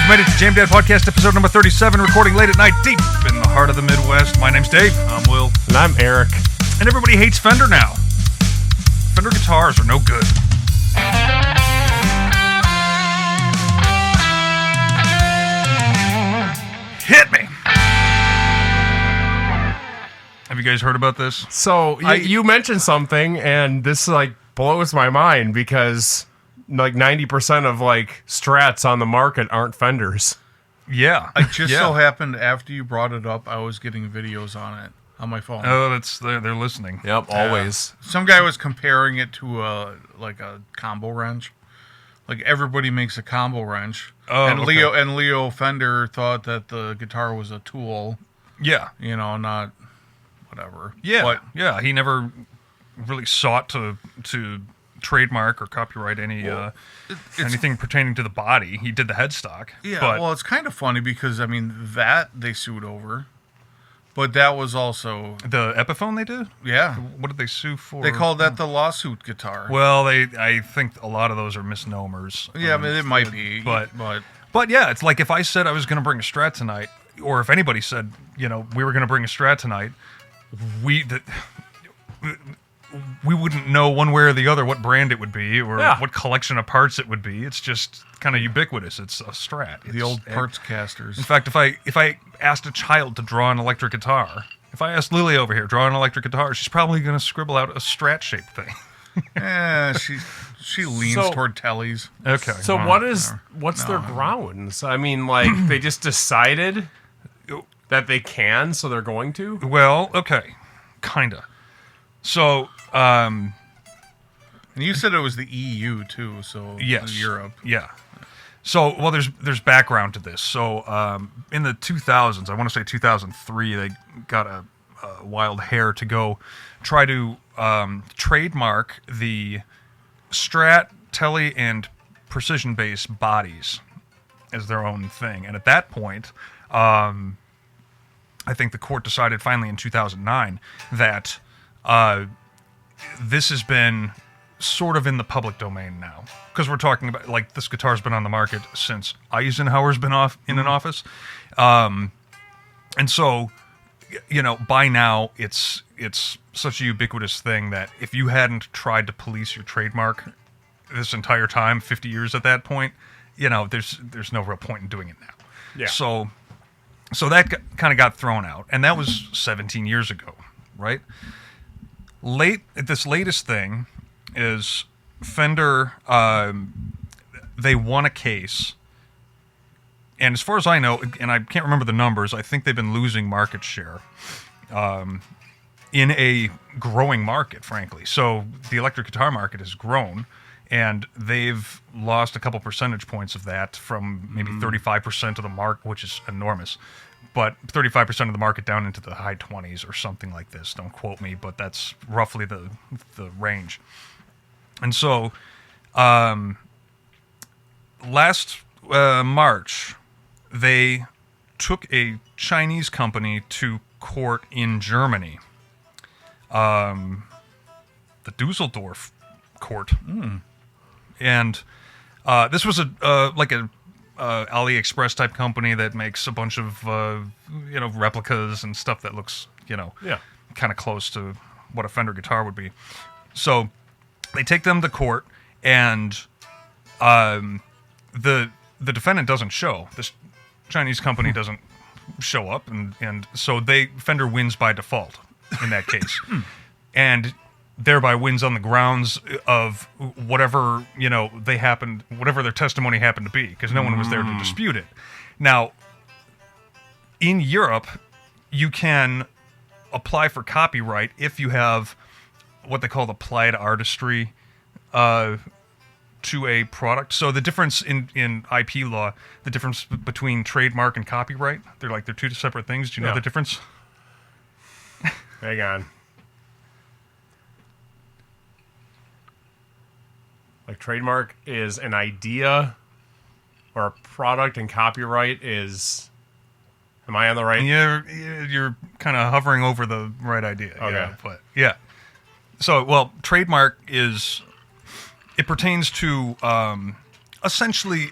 You've made it to Jamdadpodcast episode number 37, recording late at night deep in the heart of the Midwest. My name's Dave. I'm Will. And I'm Eric. And everybody hates Fender now. Fender guitars are no good. Hit me! Have you guys heard about this? So, you mentioned something, and this, blows my mind, because, 90% of, Strats on the market aren't Fenders. Yeah. I just so happened, after you brought it up, I was getting videos on it on my phone. Oh, they're listening. Yep, always. Some guy was comparing it to a combo wrench. Like, everybody makes a combo wrench. Oh, and okay. Leo Fender thought that the guitar was a tool. Yeah. Not whatever. Yeah. But, yeah, he never really sought to trademark or copyright anything pertaining to the body. He did the headstock. Yeah, but, well, it's kind of funny because, that they sued over. But that was also... The Epiphone they did? Yeah. What did they sue for? They called that the lawsuit guitar. Well, I think a lot of those are misnomers. Yeah, it might be. But yeah, it's like if I said I was going to bring a Strat tonight, or if anybody said, we were going to bring a Strat tonight, we wouldn't know one way or the other what brand it would be or what collection of parts it would be. It's just kind of ubiquitous. It's a Strat. The old parts casters. In fact, if I asked a child to draw an electric guitar, if I asked Lily over here, draw an electric guitar, she's probably going to scribble out a Strat-shaped thing. Yeah, she leans toward Tellys. Okay. So what's their grounds? I mean, they just decided that they can, so they're going to? Well, okay. Kinda. So, and you said it was the EU too, so yes, Europe. Yeah. So, well, there's background to this. So, in the 2000s, I want to say 2003, they got a wild hair to go try to trademark the Strat, Tele, and precision bass bodies as their own thing. And at that point, I think the court decided finally in 2009 that this has been sort of in the public domain now, because we're talking about this guitar's been on the market since Eisenhower's been in office, and so by now it's such a ubiquitous thing that if you hadn't tried to police your trademark this entire time, 50 years at that point, there's no real point in doing it now. Yeah. So that kind of got thrown out, and that was 17 years ago, right? This latest thing is Fender, they won a case, and as far as I know, and I can't remember the numbers, I think they've been losing market share in a growing market, frankly. So the electric guitar market has grown, and they've lost a couple percentage points of that from maybe 35% of the market, which is enormous, but 35% of the market down into the high 20s or something like this. Don't quote me, but that's roughly the range. And so last March, they took a Chinese company to court in Germany, the Dusseldorf court. And this was a AliExpress type company that makes a bunch of replicas and stuff that looks kind of close to what a Fender guitar would be. So they take them to court, and the defendant doesn't show. This Chinese company doesn't show up, and so Fender wins by default in that case, and thereby wins on the grounds of whatever whatever their testimony happened to be, because no one was there to dispute it. Now, in Europe, you can apply for copyright if you have what they call applied artistry to a product. So the difference in IP law, the difference between trademark and copyright, they're two separate things. Do you know the difference? Hang on. Trademark is an idea or a product, and copyright is... Am I on the right? You're kind of hovering over the right idea. Okay. Yeah. So, trademark is... It pertains to essentially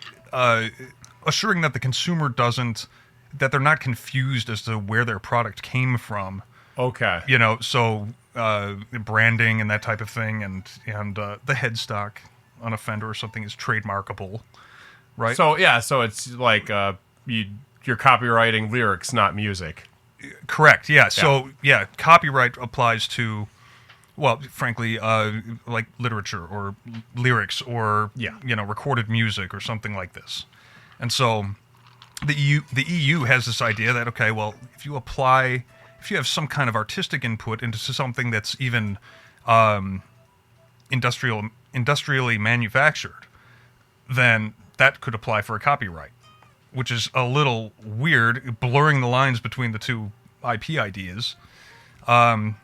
assuring that the consumer that they're not confused as to where their product came from. Okay. So branding and that type of thing, and the headstock on a Fender or something is trademarkable, right? So it's like you're copywriting lyrics, not music. Correct. Yeah. So copyright applies to, well, frankly, like literature or lyrics or recorded music or something like this. And so the EU has this idea that, okay, well, if you have some kind of artistic input into something that's even industrially manufactured, then that could apply for a copyright, which is a little weird, blurring the lines between the two IP ideas. And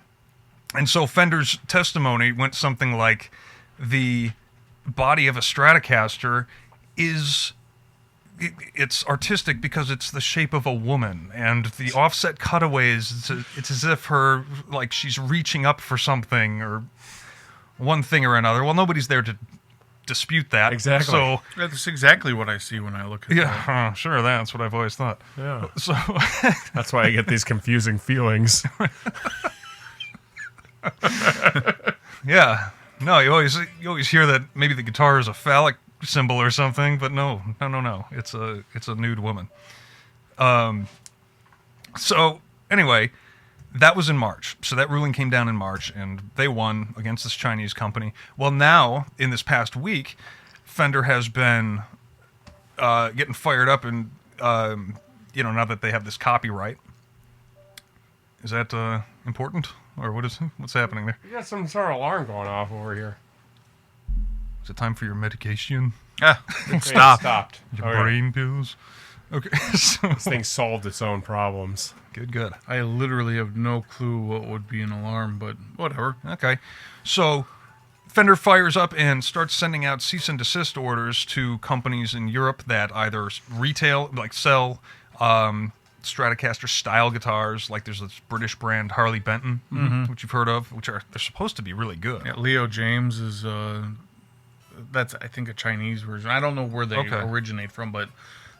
so Fender's testimony went something like, the body of a Stratocaster it's artistic because it's the shape of a woman, and the offset cutaways, it's as if she's reaching up for something or one thing or another. Well, nobody's there to dispute that. Exactly. So that's exactly what I see when I look at that. Sure, that's what I've always thought. Yeah. So that's why I get these confusing feelings. Yeah. No, you always hear that maybe the guitar is a phallic symbol or something, but no. It's a nude woman. So anyway, that was in March. So that ruling came down in March, and they won against this Chinese company. Well, now in this past week, Fender has been getting fired up, and now that they have this copyright. Is that important, or what's happening there? You got some sort of alarm going off over here. Is it time for your medication? It stopped. Stopped. Your brain pills? Okay. So, This thing solved its own problems. good. I literally have no clue what would be an alarm, but whatever. Okay. So Fender fires up and starts sending out cease and desist orders to companies in Europe that either retail, like sell Stratocaster style guitars. Like there's this British brand Harley Benton, which you've heard of, they're supposed to be really good. Yeah, Leo James is that's I think a Chinese version. I don't know where they originate from, but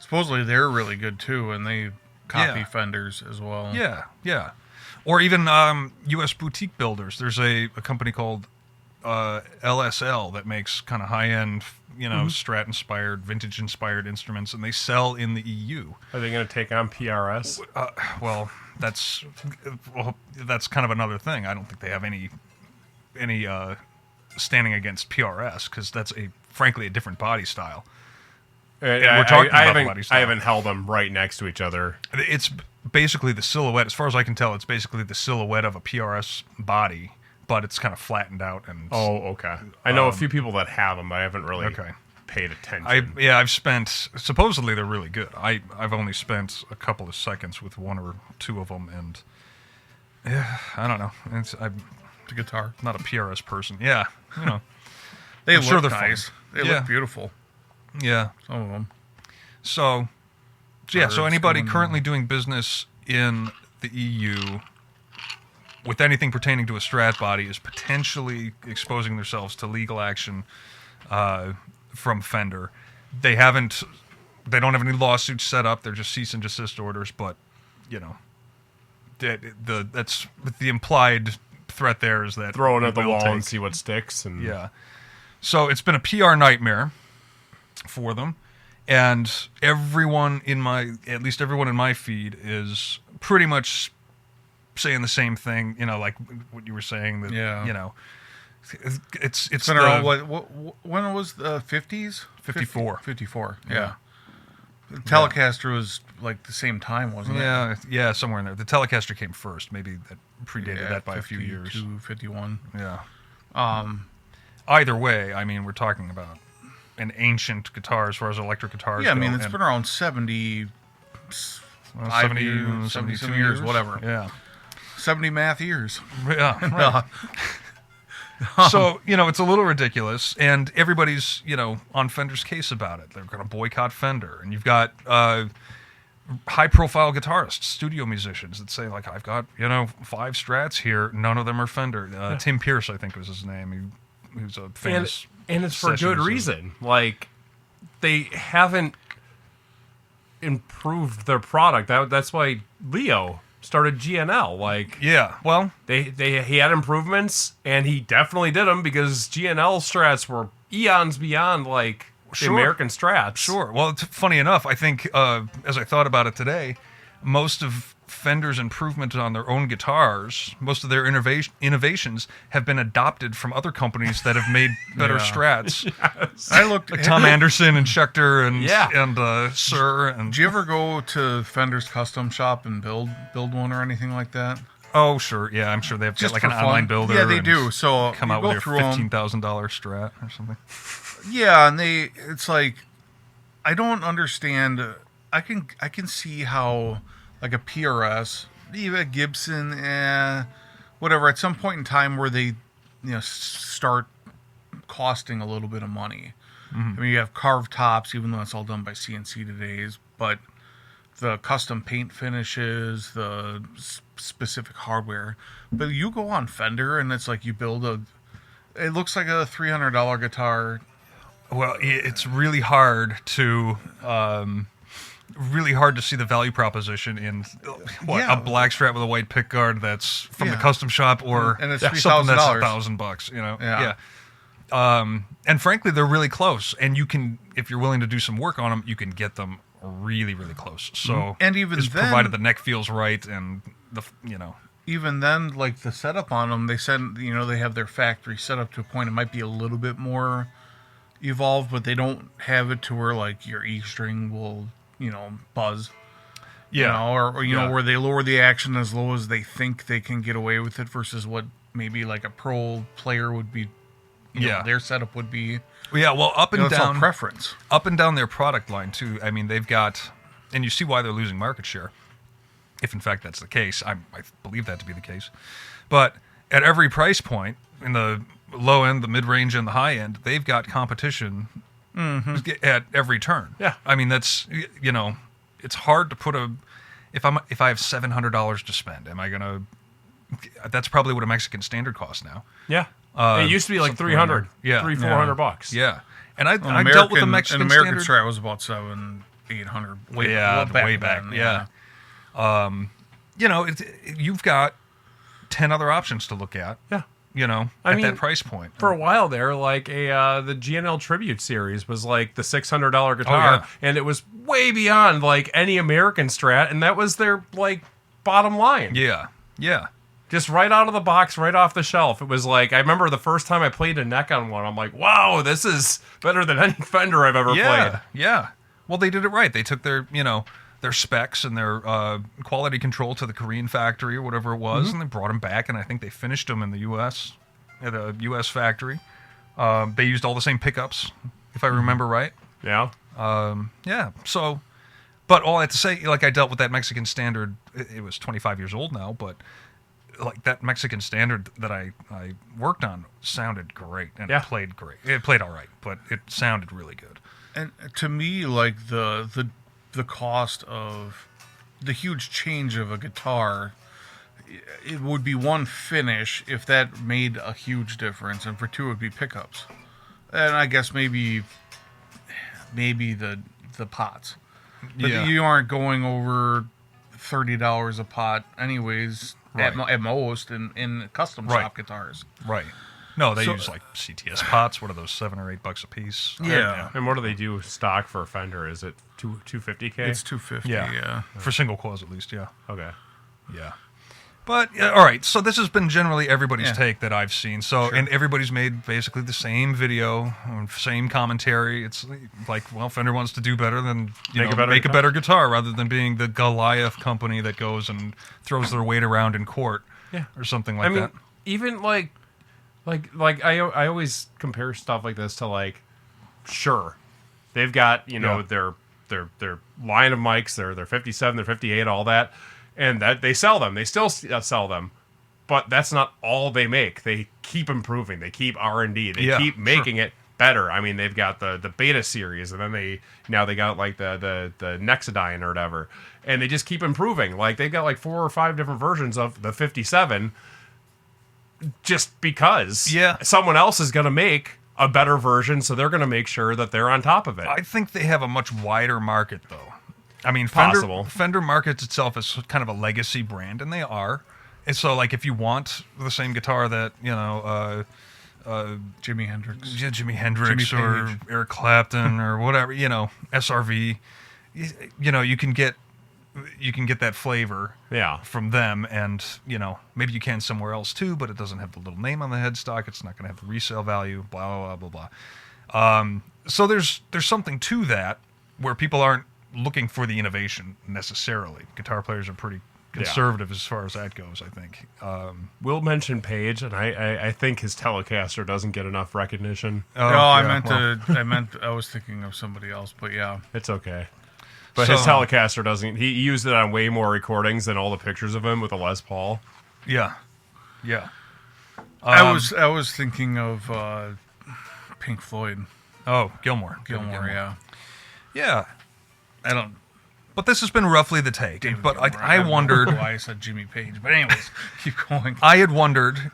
supposedly they're really good too, and they copy Fenders as well. Yeah. Or even U.S. boutique builders. There's a company called LSL that makes kind of high-end, Strat-inspired, vintage-inspired instruments, and they sell in the EU. Are they going to take on PRS? Well, that's kind of another thing. I don't think they have any standing against PRS, because that's frankly a different body style. We're talking about the body style. I haven't held them right next to each other. It's basically the silhouette. As far as I can tell, it's basically the silhouette of a PRS body, but it's kind of flattened out. And oh, okay. I know a few people that have them, but I haven't really paid attention. I've spent, supposedly they're really good. I've only spent a couple of seconds with one or two of them, and I don't know. I'm The guitar. not a PRS person. Yeah, They I'm look sure they're nice. fun. They Yeah. look beautiful. yeah. Some of them. So Birds anybody going- currently doing business in the EU with anything pertaining to a Strat body is potentially exposing themselves to legal action from Fender. They don't have any lawsuits set up. They're just cease and desist orders, but that's the implied threat there is that Throw it at the will wall take- and see what sticks. And Yeah. So it's been a PR nightmare for them. And everyone in my feed is pretty much saying the same thing, like what you were saying, that, it's Been around, when was the 50s? 54. 54, yeah. The Telecaster was like the same time, wasn't it? Yeah, somewhere in there. The Telecaster came first. Maybe that predated that by a few years. 51. Yeah. Either way, I mean, we're talking about an ancient guitar as far as electric guitars Yeah, I go, mean, it's and- been around 70 70 some years, whatever. Yeah. 70 math years. Yeah. Right. So, it's a little ridiculous, and everybody's, on Fender's case about it. They're going to boycott Fender, and you've got high-profile guitarists, studio musicians that say, like, I've got, 5 Strats here, none of them are Fender. Tim Pierce, I think was his name. He was a famous and it's for session good musician. reason. Like, they haven't improved their product. That's why Leo started GNL. Like, Yeah, well, he had improvements, and he definitely did them because GNL Strats were eons beyond like the American Strats. sure. Well, it's funny enough, I think as I thought about it today, most of Fender's improvement on their own guitars, most of their innovations have been adopted from other companies that have made better Strats. Yes. I looked Like Tom Anderson and Schecter and Sir. And Do you ever go to Fender's custom shop and build one or anything like that? oh, sure, yeah, I'm sure they've got Just like for an fun. online builder. Yeah, they and do. So come you out go with their through 'em. $15,000 Strat or something. Yeah, and it's like, I don't understand. I can see how like a PRS, even a Gibson, whatever. At some point in time where they, start costing a little bit of money. Mm-hmm. I mean, you have carved tops, even though it's all done by CNC today's, but the custom paint finishes, the specific hardware. But you go on Fender, and it's like you build it looks like a $300 guitar. Well, it's really hard to see the value proposition in a black Strat with a white pickguard that's from the custom shop, or and it's something that's $3,000. $1,000. And frankly, they're really close. And you can, if you're willing to do some work on them, you can get them really, really close. So, and even just then, provided the neck feels right, and even then, like the setup on them, they have their factory set up to a point. It might be a little bit more evolved, but they don't have it to where like your E string will, buzz. Or where they lower the action as low as they think they can get away with it versus what maybe like a pro player would be, their setup would be. Yeah, well, up and It's all down preference. Up and down their product line too. I mean, they've got, and you see why they're losing market share, if in fact that's the case. I believe that to be the case. But at every price point, in the low end, the mid range, and the high end, they've got competition at every turn. Yeah, I mean that's it's hard to put if I have $700 to spend, am I gonna? That's probably what a Mexican Standard costs now. Yeah. It used to be like 300, $400. Yeah, and I dealt with the Mexican American Standard. Strat was about $700-800 way back. Then, yeah. You've got 10 other options to look at. Yeah. At that price point. For a while there, like the GNL Tribute Series was like the $600 guitar, and it was way beyond like any American Strat, and that was their like bottom line. Yeah. Just right out of the box, right off the shelf. It was like, I remember the first time I played a neck on one, I'm like, wow, this is better than any Fender I've ever played. Yeah. Well, they did it right. They took their specs and their quality control to the Korean factory or whatever it was, and they brought them back, and I think they finished them in the U.S., at a U.S. factory. They used all the same pickups, if I remember right. Yeah. So, but all I have to say, like I dealt with that Mexican Standard, it was 25 years old now, but like that Mexican Standard that I worked on sounded great and it played great. It played all right, but it sounded really good. And to me, like the cost of the huge change of a guitar, it would be one finish if that made a huge difference, and for two it would be pickups, and I guess maybe the pots, but you aren't going over $30 a pot anyways. Right. At most in custom shop guitars. Right. No, they use like CTS pots. What are those, $7 or $8 a piece? Yeah. And what do they do stock for a Fender? Is it $250K? It's $250. Yeah. For single coils at least. Yeah. Okay. Yeah. But all right. So this has been generally everybody's take that I've seen. So and everybody's made basically the same video, same commentary. It's like, well, Fender wants to do better than make a better guitar rather than being the Goliath company that goes and throws their weight around in court, or something like that. Even like I always compare stuff like this to like, sure, they've got their line of mics, their 57, their 58, all that. And that they sell them. They still sell them. But that's not all they make. They keep improving. They keep R&D. They keep making it better. I mean, they've got the Beta series, and then they got like the Nexodyne or whatever. And they just keep improving. Like they've got like 4 or 5 different versions of the 57 just because someone else is going to make a better version, so they're going to make sure that they're on top of it. I think they have a much wider market, though. I mean, Possible. Fender markets itself as kind of a legacy brand, and they are. And so, like, if you want the same guitar that, Jimi Hendrix. Yeah, Jimi Hendrix Jimmy or Page. Eric Clapton or whatever, SRV, you can get that flavor Yeah. from them, and maybe you can somewhere else too, but it doesn't have the little name on the headstock. It's not going to have the resale value. Blah blah blah blah blah. So there's something to that where people aren't looking for the innovation necessarily. Guitar players are pretty conservative as far as that goes, I think. Will mentioned Page, and I think his Telecaster doesn't get enough recognition. No, I was thinking of somebody else, but yeah. It's okay. But So- his Telecaster doesn't. He used it on way more recordings than all the pictures of him with a Les Paul. Yeah. I was thinking of Pink Floyd. Oh, Gilmore. Gilmore, Yeah. I don't. But this has been roughly the take. David But Gilmour. I don't know wondered. why I said Jimmy Page, but anyways, keep going. I had wondered,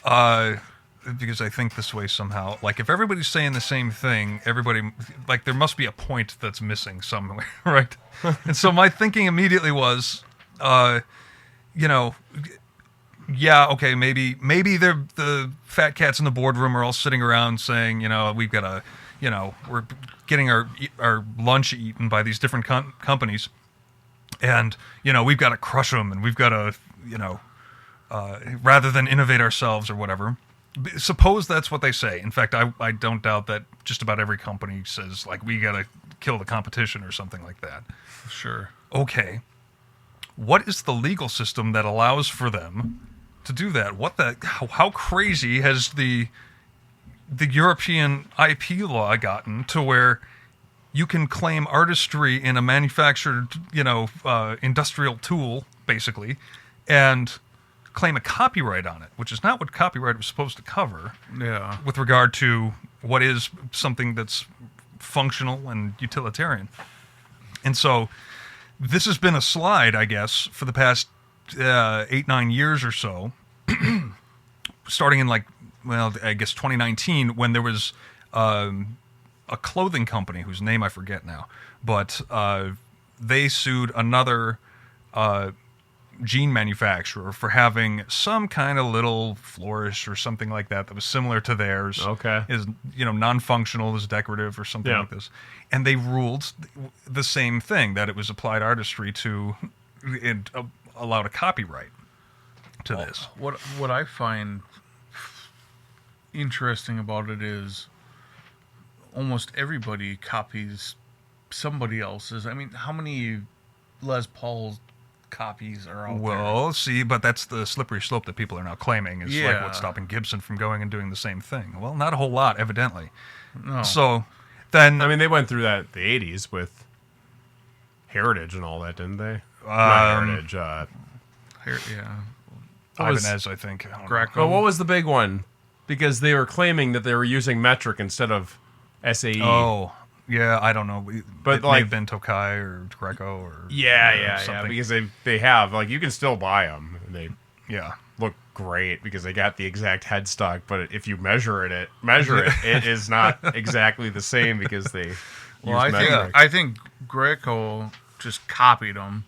because I think this way somehow, like if everybody's saying the same thing, everybody, like there must be a point that's missing somewhere, right? And so my thinking immediately was, yeah, okay, maybe the fat cats in the boardroom are all sitting around saying, we've got to, we're getting our lunch eaten by these different companies, and we've got to crush them, and we've got to, rather than innovate ourselves or whatever. Suppose that's what they say. In fact, I don't doubt that just about every company says, like, we got to kill the competition or something like that. Sure. Okay. What is the legal system that allows for them to do that? How crazy has the European IP law gotten to where you can claim artistry in a manufactured, industrial tool, basically, and claim a copyright on it, which is not what copyright was supposed to cover Yeah. with regard to what is something that's functional and utilitarian. And so this has been a slide, I guess, for the past 8-9 years or so, starting in I guess 2019, when there was a clothing company whose name I forget now, but they sued another jean manufacturer for having some kind of little flourish or something like that was similar to theirs. Okay. Is non-functional, is decorative or something like this. And they ruled the same thing, that it was applied artistry to and allowed a copyright to this. What I find interesting about it is almost everybody copies somebody else's. I mean, how many Les Paul copies are out there? Well, see, but that's the slippery slope that people are now claiming is like Yeah. what's stopping Gibson from going and doing the same thing. Well, not a whole lot, evidently. No. So then, I mean, they went through that in the 80s with Heritage and all that, didn't they? Not Heritage. Yeah. what was- Ibanez, I think. I don't know. Greco. Well, what was the big one? Because they were claiming that they were using metric instead of SAE. Oh, yeah, I don't know. But, it may like- have been Tokai or Greco or Yeah. something. Because they have, like, you can still buy them. And they Yeah. look great because they got the exact headstock. But if you measure it, it is not exactly the same because they Well, use metric. I think Greco just copied them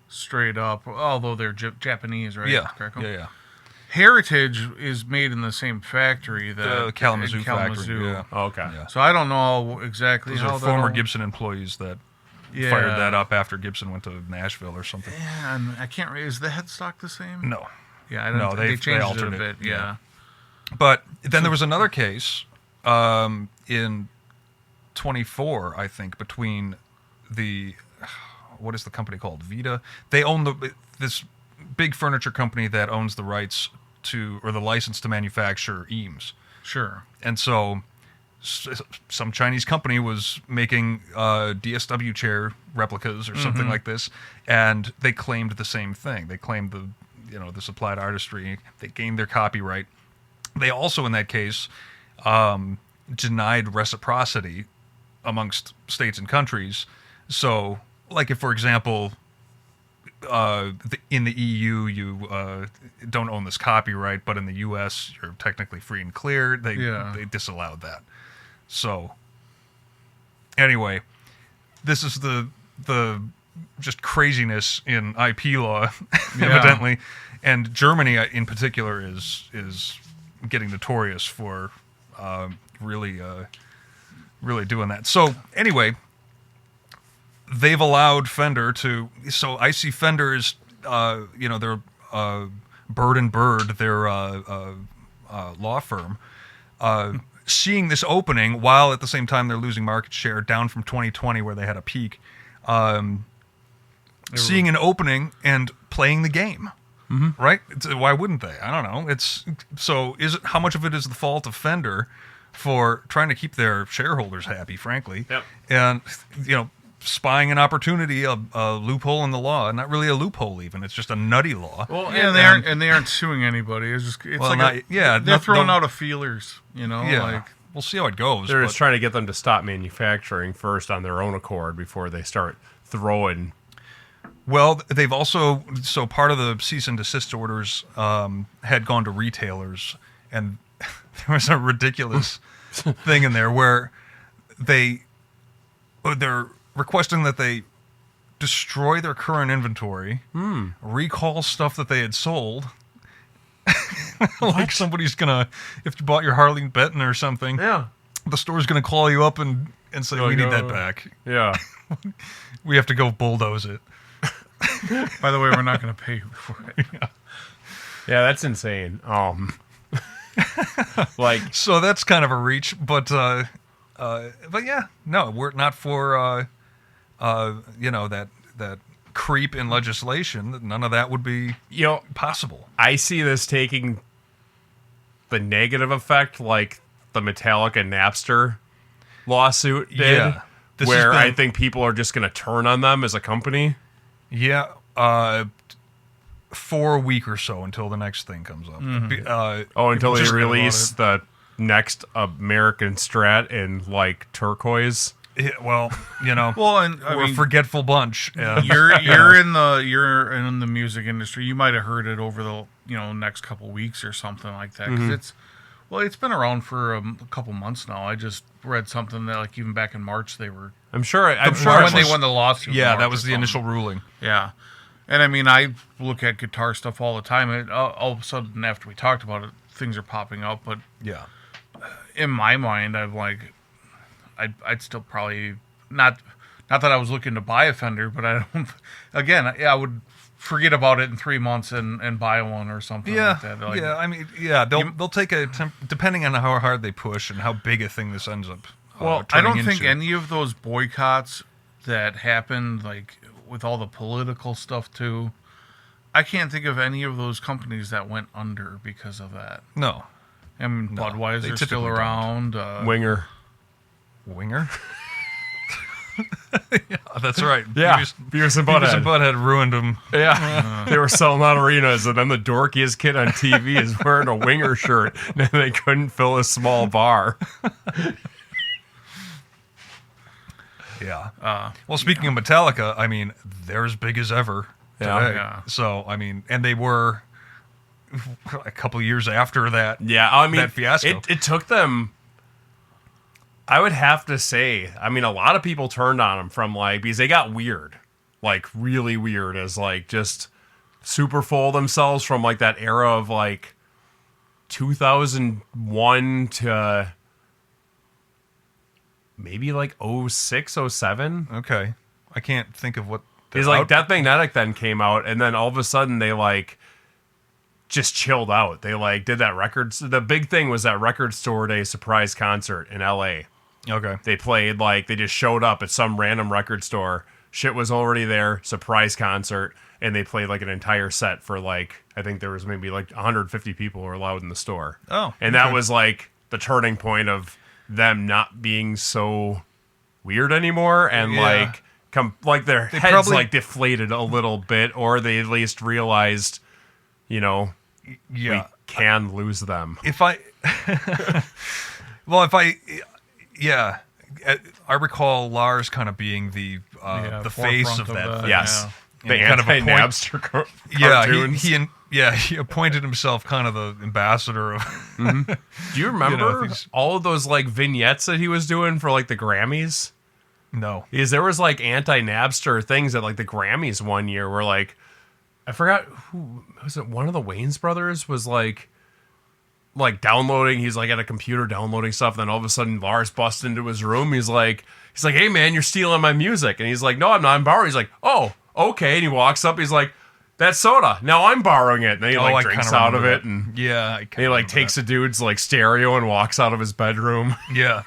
straight up, although they're Japanese, right? Yeah. Greco? Yeah. Heritage is made in the same factory that The Kalamazoo in factory. Yeah. Oh, okay. Yeah. So I don't know exactly Those how are that former all- Gibson employees that Yeah. fired that up after Gibson went to Nashville or something. Yeah, and I can't. Is the headstock the same? No. Yeah, I don't. No, they they changed altered it a it, bit. Yeah. But then there was another case in 24, I think, between what is the company called? Vita. They own this big furniture company that owns the rights to, or the license to manufacture Eames. Sure. And so some Chinese company was making DSW chair replicas or something like this, and they claimed the same thing. They claimed the supplied artistry. They gained their copyright. They also, in that case, denied reciprocity amongst states and countries. So, like if, for example, in the EU, you don't own this copyright, but in the US, you're technically free and clear. They disallowed that. So, anyway, this is the just craziness in IP law, evidently, and Germany in particular is getting notorious for really doing that. So anyway, they've allowed Fender to. So I see Fender's, their Bird and Bird, their law firm, seeing this opening while at the same time they're losing market share down from 2020 where they had a peak. Seeing an opening and playing the game, right? Why wouldn't they? I don't know. How much of it is the fault of Fender for trying to keep their shareholders happy, frankly, and spying an opportunity, a loophole in the law, not really a loophole even. It's just a nutty law. Well, and they aren't suing anybody. They're throwing out a feelers. We'll see how it goes. They're just trying to get them to stop manufacturing first on their own accord before they start throwing. Well, they've also, so part of the cease and desist orders had gone to retailers, and there was a ridiculous thing in there where they're requesting that they destroy their current inventory, recall stuff that they had sold. Like somebody's gonna, if you bought your Harley Benton or something, the store's gonna call you up and say, we need that back. Yeah. We have to go bulldoze it. By the way, we're not going to pay you for it. Yeah, that's insane. So that's kind of a reach, but yeah, no, we're not for that creep in legislation. None of that would be possible. I see this taking the negative effect, like the Metallica Napster lawsuit did. Yeah. Where I think people are just going to turn on them as a company. Yeah, for a week or so until the next thing comes up. Until they release the next American Strat in like turquoise. Yeah, well, and we're a forgetful bunch. You're in the music industry. You might have heard it over the next couple weeks or something like that. Because it's been around for a couple months now. I just read something that like even back in March they were. I'm sure when they won the lawsuit. Yeah, that was the initial ruling. Yeah, and I mean I look at guitar stuff all the time. All of a sudden after we talked about it, things are popping up. But yeah, in my mind, I'd still probably not that I was looking to buy a Fender, but I don't. Again, I would forget about it in 3 months and buy one or something like that. They'll take depending on how hard they push and how big a thing this ends up. I don't think any of those boycotts that happened, like with all the political stuff too, I can't think of any of those companies that went under because of that. No. And Budweiser's still around. Winger. Yeah, that's right. Yeah, Beavis and Butthead ruined them. Yeah, they were selling out arenas, and then the dorkiest kid on TV is wearing a Winger shirt, and they couldn't fill a small bar. Yeah. Well, speaking of Metallica, I mean, they're as big as ever today. Yeah. So, I mean, and they were a couple years after that. Yeah, I mean, that fiasco. It took them. I would have to say, I mean, a lot of people turned on them from because they got weird, like really weird, as like just super full themselves from like that era of like 2001 to maybe like 06, 07. Okay. I can't think of what. Because like Death Magnetic then came out, and then all of a sudden they like just chilled out. They like did that records. The big thing was that Record Store Day surprise concert in LA. Okay. They played they just showed up at some random record store. Shit was already there. Surprise concert, and they played like an entire set for I think there was maybe like 150 people were allowed in the store. Oh. And that was like the turning point of them not being so weird anymore, and their heads probably deflated a little bit, or they at least realized, we can lose them. I recall Lars kind of being the face of that. Yes. The anti-Napster cartoons. He appointed himself kind of the ambassador of. Mm-hmm. Do you remember all of those vignettes that he was doing for the Grammys? No. Because there was like anti-Napster things at like the Grammys one year where like, I forgot who was it. One of the Wayans brothers was like downloading. He's like at a computer downloading stuff. And then all of a sudden Lars busts into his room. He's like, hey man, you're stealing my music. And he's like, no, I'm not. I'm borrowing. He's like, oh, okay. And he walks up. He's like, that's soda. Now I'm borrowing it. And then he like drinks out of it. And yeah, he like takes a dude's like stereo and walks out of his bedroom. Yeah.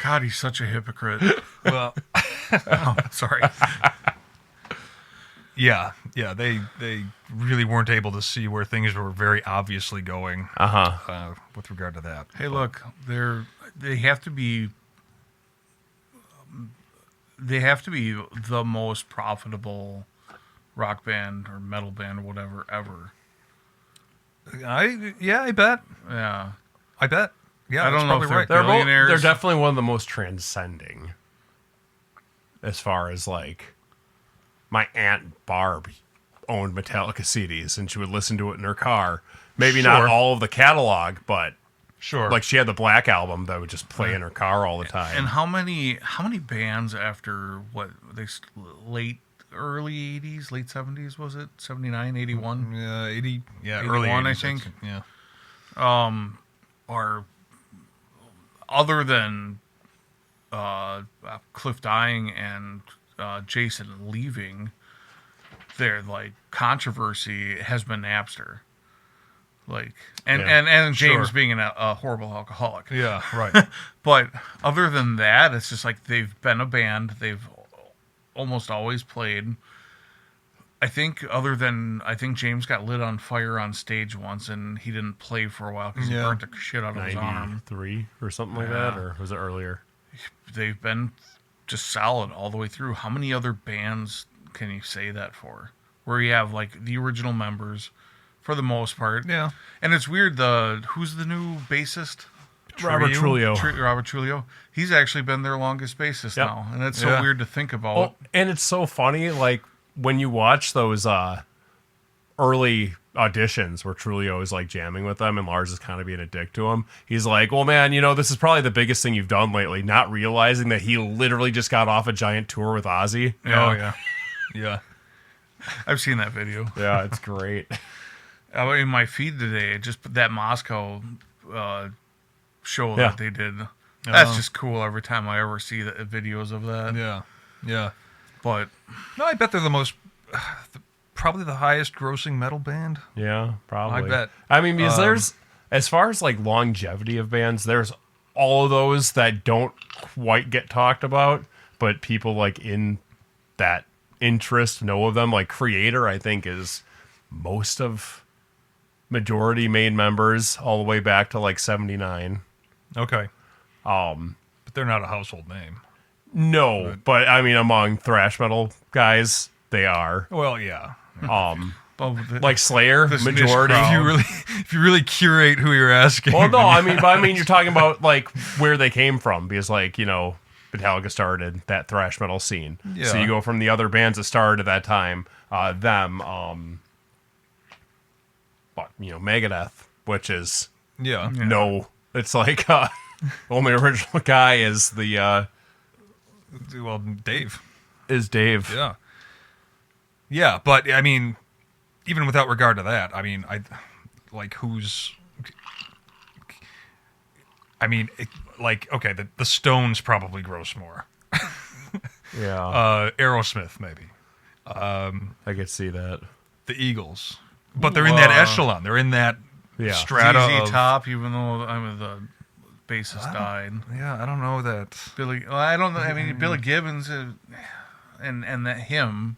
God, he's such a hypocrite. Well, Oh, sorry. yeah. They really weren't able to see where things were very obviously going with regard to that. Hey, look, they have to be the most profitable rock band or metal band or whatever ever. I bet. Yeah. I bet. Yeah, I don't know if right. they're billionaires. They're definitely one of the most transcending. As far as like, my Aunt Barb owned Metallica CDs and she would listen to it in her car. Maybe not all of the catalog, but like she had the Black Album that would just play in her car all the time. And how many bands after early 80s, late 70s was it? 79, 81? Yeah, 80. Yeah, 81, early 80s, I think. Yeah. Are other than Cliff dying and Jason leaving, their like controversy has been Napster. Like and James being a horrible alcoholic. Yeah, right. But other than that, it's just like they've been a band. They've almost always played. I think James got lit on fire on stage once, and he didn't play for a while because he burnt the shit out of his arm. 93 or something like that, or was it earlier? They've been just solid all the way through. How many other bands can you say that for? Where you have like the original members, for the most part. Yeah. And it's weird. Who's the new bassist? Robert Trujillo. Robert Trujillo. He's actually been their longest bassist now, and it's so weird to think about. Oh, and it's so funny, like when you watch those early auditions where Trujillo is like jamming with them and Lars is kind of being a dick to him. He's like, well, man, this is probably the biggest thing you've done lately, not realizing that he literally just got off a giant tour with Ozzy. Yeah. Oh, yeah. Yeah. I've seen that video. Yeah, it's great. In my feed today, just that Moscow show that they did. That's just cool every time I ever see the videos of that. Yeah. Yeah. But no, I bet they're probably the highest grossing metal band. Yeah, probably. I bet. I mean, because there's, as far as like longevity of bands, there's all of those that don't quite get talked about, but people like in that interest know of them. Like Creator, I think, is most of majority main members all the way back to like 79. Okay. But they're not a household name. No, but I mean, among thrash metal guys, they are. Well, yeah. Like Slayer, majority. If you really curate who you're asking. Well, no, I mean, you're talking about like where they came from, because like Metallica started that thrash metal scene. Yeah. So you go from the other bands that started at that time, Megadeth, which is it's like only original guy is the Dave. Is Dave. Yeah. Yeah, but I mean, even without regard to that, I mean, okay, the Stones probably gross more. Yeah. Aerosmith maybe. I could see that. The Eagles, but they're in that echelon. They're in that strata. ZZ Top, even though the bassist died. Yeah, I don't know that. Billy. Well, I don't know. I mean, Billy Gibbons, and that him.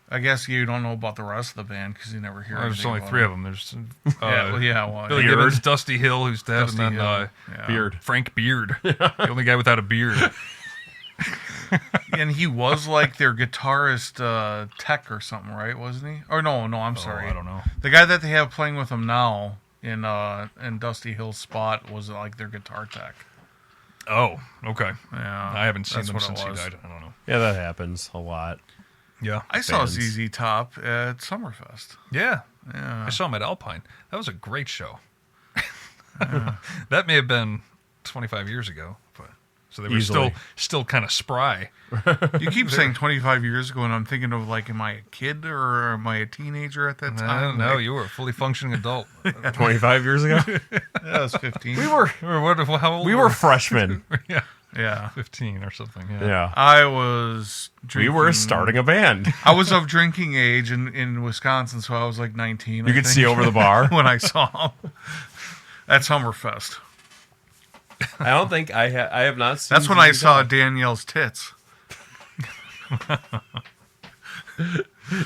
I guess you don't know about the rest of the band because you never hear. There's only three of them. There's Billy Gibbons, Dusty Hill, who's dead, Dusty and then Beard. Frank Beard, the only guy without a beard. And he was like their guitarist tech or something, right? Wasn't he? Or no, I'm sorry. I don't know. The guy that they have playing with them now in Dusty Hill's spot was like their guitar tech. Oh, okay. Yeah, I haven't seen that's them what since it he was. died. I don't know. Yeah, that happens a lot. Yeah. I saw ZZ Top at Summerfest. Yeah. Yeah. I saw him at Alpine. That was a great show. That may have been 25 years ago, but So they were Easily. still kind of spry. You keep saying 25 years ago, and I'm thinking of like, am I a kid or am I a teenager at that I time? don't know. Like, You were a fully functioning adult. 25 years ago, I was 15. we were How old we were freshmen. Yeah, Yeah. 15 or something. Yeah. Yeah, I was we drinking. were starting a band. I was of drinking age in Wisconsin, so I was like 19. You I could think, see over the bar. when I saw him. That's Hummerfest. I don't think I have not seen. That's when I ZZ saw Top. Danielle's tits.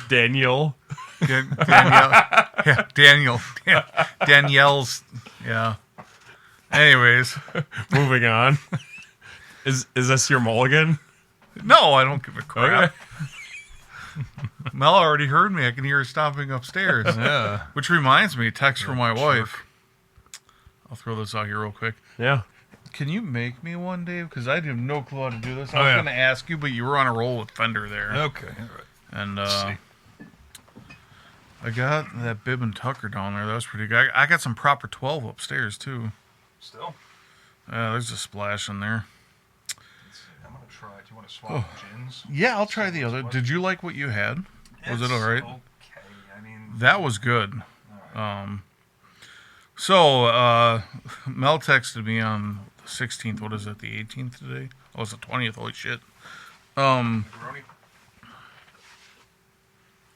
Daniel. Danielle. Yeah, Danielle's. Yeah. Anyways. Moving on. Is this your mulligan? No, I don't give a crap. Okay. Mel already heard me. I can hear her stomping upstairs. Yeah. Which reminds me, text from my wife. I'll throw this out here real quick. Yeah. Can you make me one, Dave? Because I have no clue how to do this. I Oh, was yeah. going to ask you, but you were on a roll with Fender there. Okay. All right. And see. I got that bib and tucker down there. That was pretty good. I got some proper 12 upstairs, too. Still. There's a splash in there. I'm gonna try. Do you want to swap gins? Yeah, I'll try the other. Did you like what you had? Was it all right? Okay. I mean, That was good. all right. Mel texted me on the 16th. What is it, the 18th today? Oh, it's the 20th. Holy shit. Pepperoni?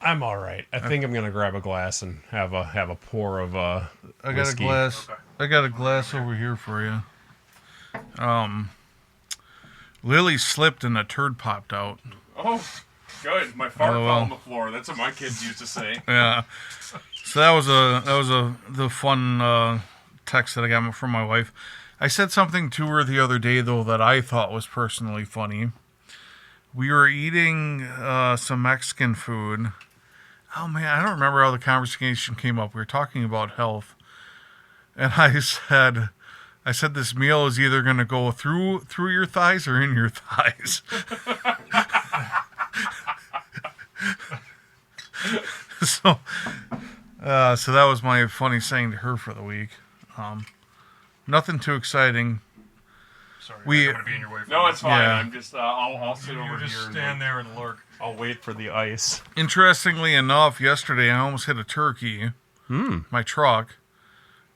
I'm all right. I think I'm gonna grab a glass and have a pour of I got whiskey. a glass. Okay. I got a glass over here for you. Lily slipped and a turd popped out. Oh, good. My fart Oh, well. fell on the floor. That's what my kids used to say. Yeah. So that was the fun text that I got from my wife. I said something to her the other day though that I thought was personally funny. We were eating some Mexican food. Oh man, I don't remember how the conversation came up. We were talking about health, and I said this meal is either going to go through your thighs or in your thighs. So that was my funny saying to her for the week. Nothing too exciting. Sorry, We- I'm gonna be in your way. No, it's fine. Yeah. I'm just I'll sit You over just here. stand there and lurk. I'll wait for the ice. Interestingly enough, yesterday I almost hit a turkey. My truck.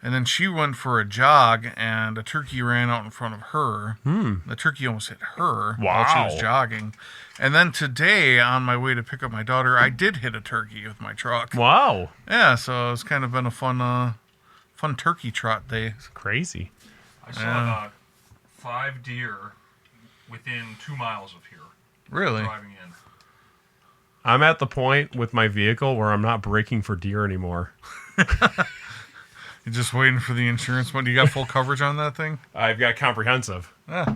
And then she went for a jog, and a turkey ran out in front of her. The turkey almost hit her while she was Wow. jogging. And then today, on my way to pick up my daughter, I did hit a turkey with my truck. Wow, Yeah, so it's kind of been a fun turkey trot day. crazy. I saw about 5 deer within 2 miles of here Really? driving in. I'm at the point with my vehicle where I'm not braking for deer anymore. You're just waiting for the insurance one. You got full coverage on that thing? I've got comprehensive. Ah.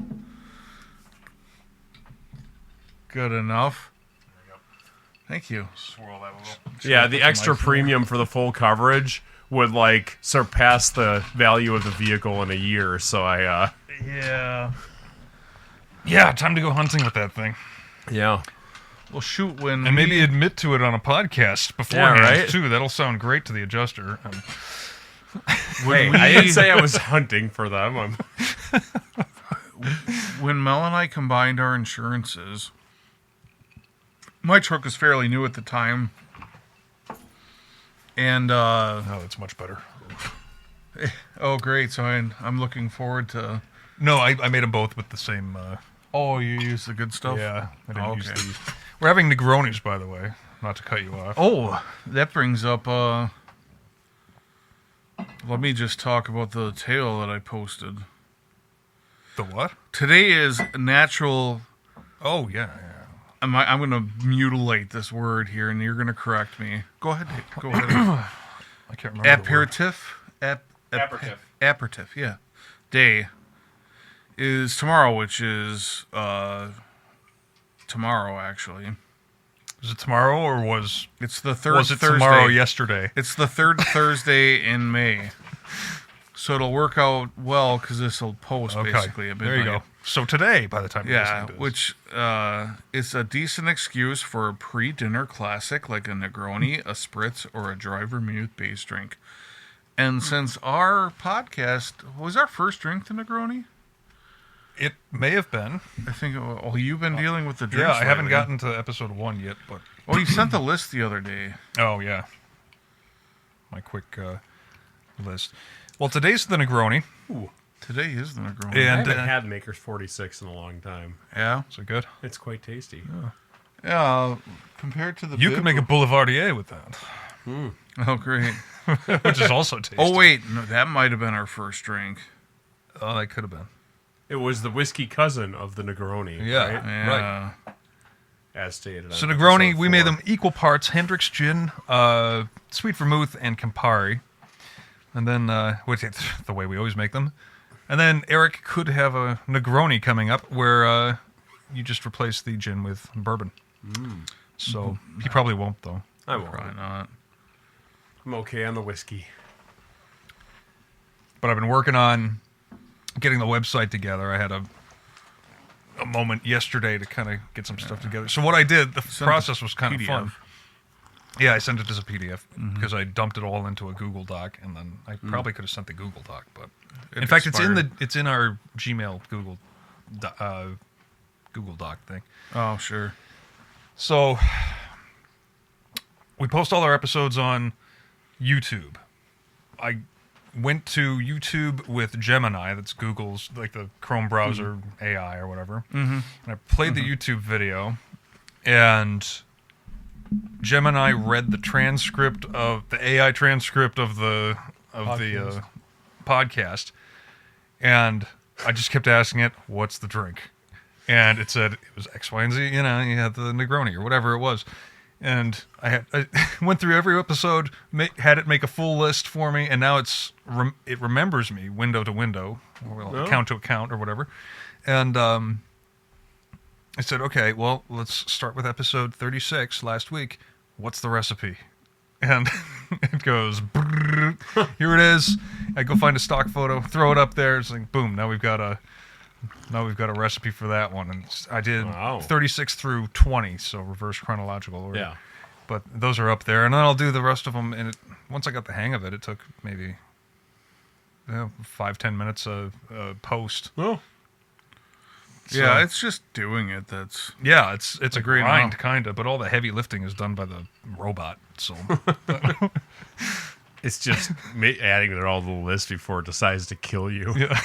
Good enough. There you go. Thank you. Swirl that a little. Yeah, the put some extra ice in premium for the full coverage would like surpass the value of the vehicle in a year. So I Yeah. Yeah, time to go hunting with that thing. yeah. Well, shoot, when And maybe we- admit to it on a podcast beforehand, right? too. That'll sound great to the adjuster. Hey, I didn't say I was hunting for them. when Mel and I combined our insurances, my truck was fairly new at the time. And, Oh, that's much better. oh, great. So I'm looking forward to... No, I made them both with the same... Oh, you use the good stuff? yeah, I didn't use Okay. these. We're having Negronis, by the way. Not to cut you off. Oh, that brings up, let me just talk about the tale that I posted. The what? Today is natural... Oh, yeah. I'm going to mutilate this word here, and you're going to correct me. Go ahead, Dave. Go ahead. I can't remember. the word. Aperitif? Aperitif. Aperitif, yeah. Day is tomorrow, which is tomorrow, actually. Is it tomorrow or was It's the third was it Thursday. tomorrow yesterday? It's the third Thursday in May. So it'll work out well because this will post basically at midnight. There you go. So today, by the time you're Yeah, listening to this. which is a decent excuse for a pre-dinner classic like a Negroni, a Spritz, or a dry vermouth base drink. And since our podcast was our first drink the Negroni, It may have been. I think. Oh, you've been dealing with the drinks. Yeah, I haven't lately. gotten to episode 1 yet, but Oh, you sent the list the other day. oh yeah, my quick list. Well, today's the Negroni. Ooh. Today is the Negroni. And- I haven't had Maker's 46 in a long time. Yeah. Is it good? It's quite tasty. Yeah. Compared to the. You Bib- could make a Boulevardier with that, Oh, great. which is also tasty. Oh, wait. No, that might have been our first drink. Oh, that could have been. It was the whiskey cousin of the Negroni. Yeah. Right? Yeah. As stated. So on Negroni, episode we made 4. them equal parts Hendrick's gin, sweet vermouth, and Campari. And then, which is the way we always make them. And then Eric could have a Negroni coming up where you just replace the gin with bourbon. So he probably won't, though. I won't. Probably not. I'm okay on the whiskey. But I've been working on getting the website together. I had a moment yesterday to kind of get some stuff together. So what I did, the process was kind of PDF. fun. Yeah, I sent it as a PDF because I dumped it all into a Google Doc, and then I probably could have sent the Google Doc, but in fact, expired. it's in our Gmail Google Doc thing. Oh, sure. So we post all our episodes on YouTube. I went to YouTube with Gemini, that's Google's, like the Chrome browser AI or whatever. And I played the YouTube video, and Gemini read the transcript of the AI transcript of the podcast, and I just kept asking it, "What's the drink?" And it said it was X, Y, and Z. You know, you had the Negroni or whatever it was. And I went through every episode, had it make a full list for me, and now it remembers me window to window, or account to account, or whatever. And I said, okay, well, let's start with episode 36 last week. What's the recipe? And it goes, brrr, here it is. I go find a stock photo, throw it up there. It's like, boom, now we've got a recipe for that one. And I did 36 through 20, so reverse chronological order. Yeah. But those are up there, and then I'll do the rest of them. And once I got the hang of it, it took maybe 5-10 minutes of post. Oh. Yeah, So- it's just doing it. That's Yeah, it's a great grind, amount. kind of, but all the heavy lifting is done by the robot. So It's just adding it all to the list before it decides to kill you. yeah.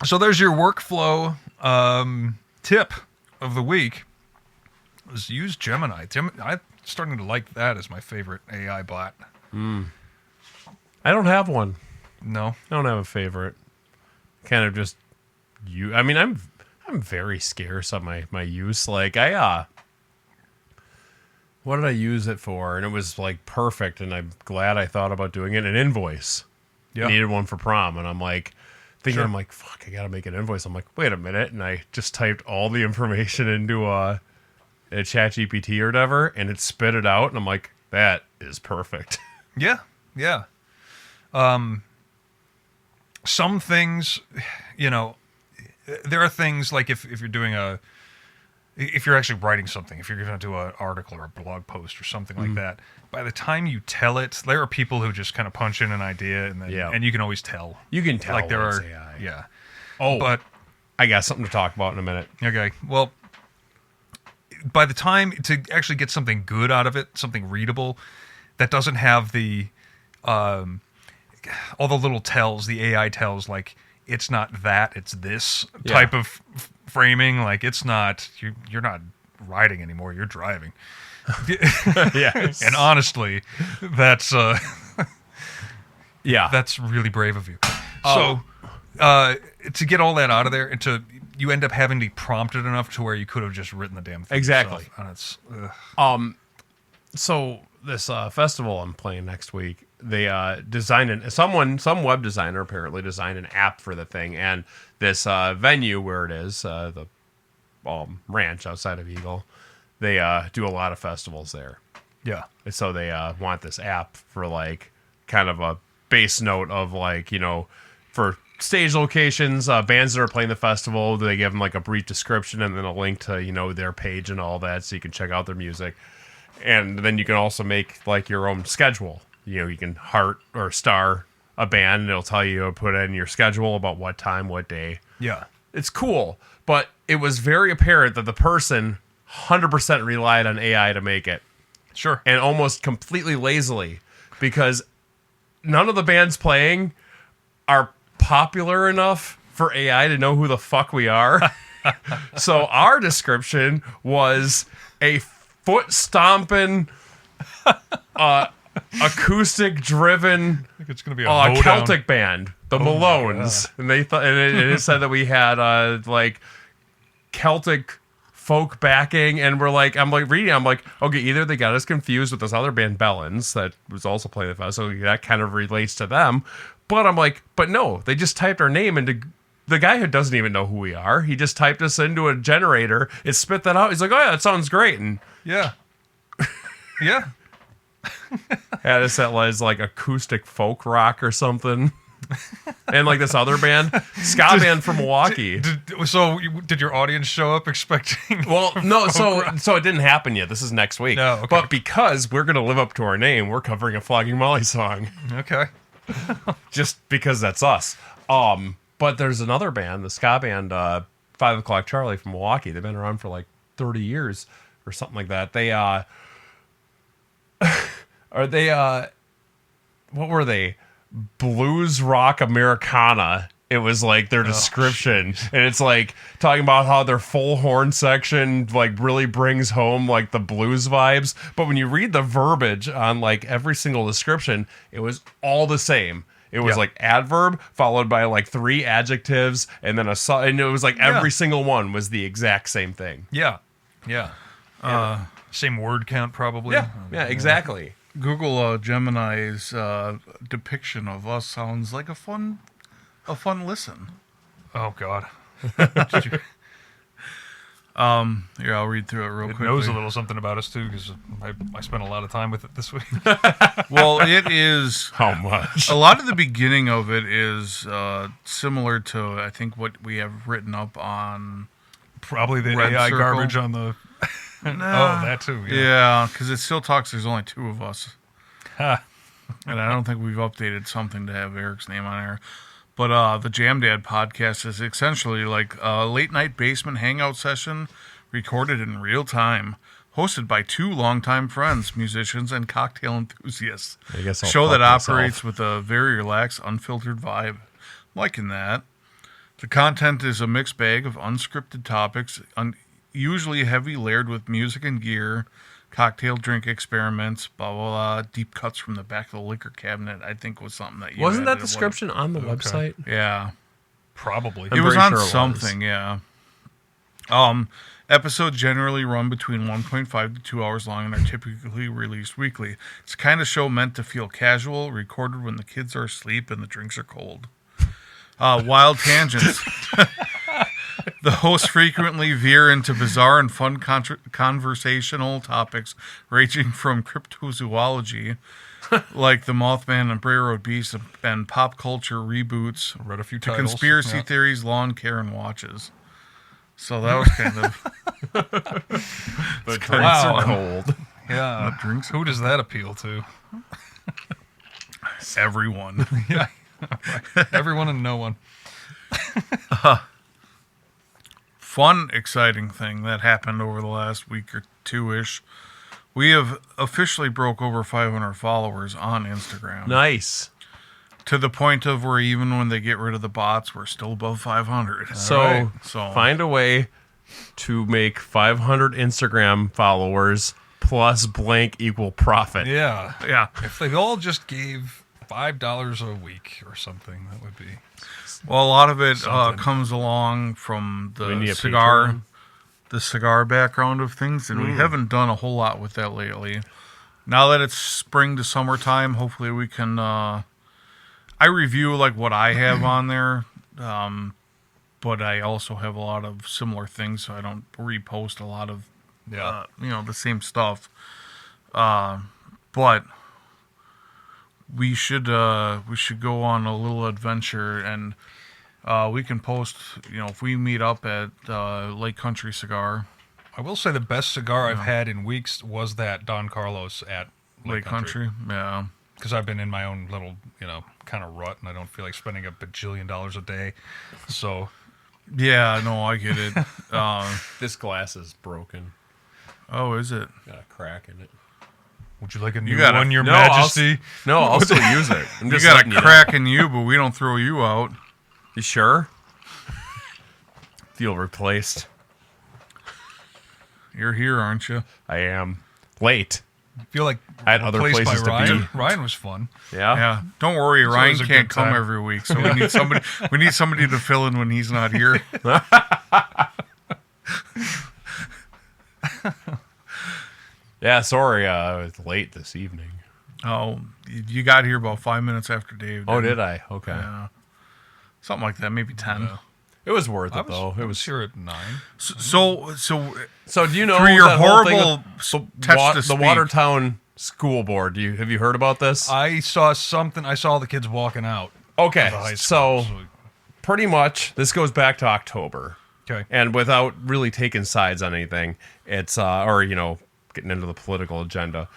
So there's your workflow tip of the week. Was use Gemini. I'm starting to like that as my favorite AI bot. I don't have one. No, I don't have a favorite. Kind of just you. I mean, I'm very scarce on my use. Like what did I use it for? And it was like perfect. And I'm glad I thought about doing it. An invoice. yeah, Needed one for prom, and I'm like thinking, Sure. I'm like, fuck, I gotta make an invoice. I'm like, wait a minute, and I just typed all the information into a ChatGPT or whatever, and it spit it out, and I'm like, that is perfect. yeah. Some things, there are things like if you're doing if you're actually writing something, if you're going to do an article or a blog post or something like that, by the time you tell it, there are people who just kind of punch in an idea and then, and you can always tell. You can tell Like there when are, it's AI. yeah. Oh, But I got something to talk about in a minute. okay, well, by the time to actually get something good out of it, something readable, that doesn't have the all the little tells, the AI tells, like it's not that, it's this type of framing. Like it's not you're not riding anymore, you're driving. Yes. And honestly, that's Yeah. that's really brave of you. So to get all that out of there, and you end up having to be prompted enough to where you could have just written the damn thing Exactly. yourself. And it's So this festival I'm playing next week, they designed some web designer apparently designed an app for the thing, and this venue where it is, the ranch outside of Eagle, they do a lot of festivals there. yeah. And so they want this app for like kind of a base note of like, for stage locations, bands that are playing the festival, they give them like a brief description and then a link to, their page and all that so you can check out their music. And then you can also make like your own schedule. You can heart or star a band and it'll tell you, put in your schedule about what time, what day. Yeah. It's cool, but it was very apparent that the person 100% relied on AI to make it. Sure. And almost completely lazily, because none of the bands playing are popular enough for AI to know who the fuck we are. So our description was a foot stomping, acoustic driven, I think it's going to be a Celtic band, the Malones, and they thought, and it said that we had like Celtic folk backing, and I'm like reading, I'm like, okay, either they got us confused with this other band Bellins that was also playing the fest, so that kind of relates to them. But I'm like, but no, they just typed our name into the guy who doesn't even know who we are. He just typed us into a generator. It spit that out. He's like, oh yeah, that sounds great, and Yeah. Yeah. had us at as like acoustic folk rock or something. And like this other band, ska band from Milwaukee. Did your audience show up expecting? Well, no, so it didn't happen yet. This is next week. No, okay. But because we're gonna live up to our name, we're covering a Flogging Molly song. Okay. Just because that's us. But there's another band, the ska band, 5 O'Clock Charlie from Milwaukee. They've been around for like 30 years or something like that. They what were they? Blues rock Americana. It was like their description, and it's like talking about how their full horn section like really brings home like the blues vibes. But when you read the verbiage on like every single description, it was all the same. It was like adverb followed by like 3 adjectives, and then and it was like every single one was the exact same thing. Yeah. Yeah. Same word count probably. Yeah, exactly. Google Gemini's depiction of us sounds like a fun listen. Oh God. Here, I'll read through it real It quick. knows a little something about us too, because I spent a lot of time with it this week. Well, it is. How much? A lot of the beginning of it is similar to, I think, what we have written up on. Probably the Red AI Circle. garbage on the. Oh, that too. Yeah, because it still talks. There's only 2 of us, and I don't think we've updated something to have Eric's name on there. But the Jamdad podcast is essentially like a late night basement hangout session recorded in real time, hosted by 2 longtime friends, musicians, and cocktail enthusiasts. I guess I'll Show that fuck myself. operates with a very relaxed, unfiltered vibe. Liking that. The content is a mixed bag of unscripted topics, usually heavy layered with music and gear, cocktail drink experiments, blah, blah, blah. Deep cuts from the back of the liquor cabinet, I think was something that you Wasn't that added. description on the website? Yeah. Probably. I'm It was pretty on sure it was. something, yeah. Episodes generally run between 1.5 to 2 hours long and are typically released weekly. It's the kind of show meant to feel casual, recorded when the kids are asleep and the drinks are cold. Wild tangents. The hosts frequently veer into bizarre and fun conversational topics ranging from cryptozoology, like the Mothman and Bray Road Beast, and pop culture reboots, Read a few to titles. conspiracy Yeah. theories, lawn care, and watches. So that was kind of... The drinks Wow. are cold. Yeah. drinks. Who does that appeal to? everyone. Yeah. Everyone and no one. Fun, exciting thing that happened over the last week or 2-ish. We have officially broke over 500 followers on Instagram. Nice. To the point of where even when they get rid of the bots, we're still above 500. So So find a way to make 500 Instagram followers plus blank equal profit. Yeah. yeah. If they all just gave $5 a week or something, that would be. Well, a lot of it Something. comes along from We need the a cigar, Patreon. the cigar background of things, and we haven't done a whole lot with that lately. Now that it's spring to summertime, hopefully we can. I review like what I have on there, but I also have a lot of similar things, so I don't repost a lot of Yeah. the same stuff. But we should go on a little adventure, and we can post, if we meet up at Lake Country Cigar, I will say the best cigar I've had in weeks was that Don Carlos at Lake Country. Yeah. because I've been in my own little, kind of rut, and I don't feel like spending $1 bajillion a day. So, Yeah, no, I get it. This glass is broken. Oh, is it? Got a crack in it. would you like a new gotta- one, Your No, Majesty? I'll still use it. I'm You just got a letting you know. crack in you, but we don't throw you out. You sure? Feel replaced. You're here, aren't you? I am late. I feel like I had other replaced places by to Ryan. be. Ryan was fun. Yeah. Yeah. Don't worry, Ryan always a can't good come time. every week, so we need somebody. We need somebody to fill in when he's not here. Yeah. Sorry, I was late this evening. Oh, you got here about 5 minutes after Dave. Oh, didn't did I? Okay. Yeah. Something like that, maybe 10. Yeah. It was worth I it was, though. It I was. was here at 9. So So do you know through your that whole thing horrible of touch to the speak. Watertown school board? Have you heard about this? I saw something. I saw the kids walking out Okay, of the high school. so pretty much this goes back to October. Okay. And without really taking sides on anything, it's or getting into the political agenda.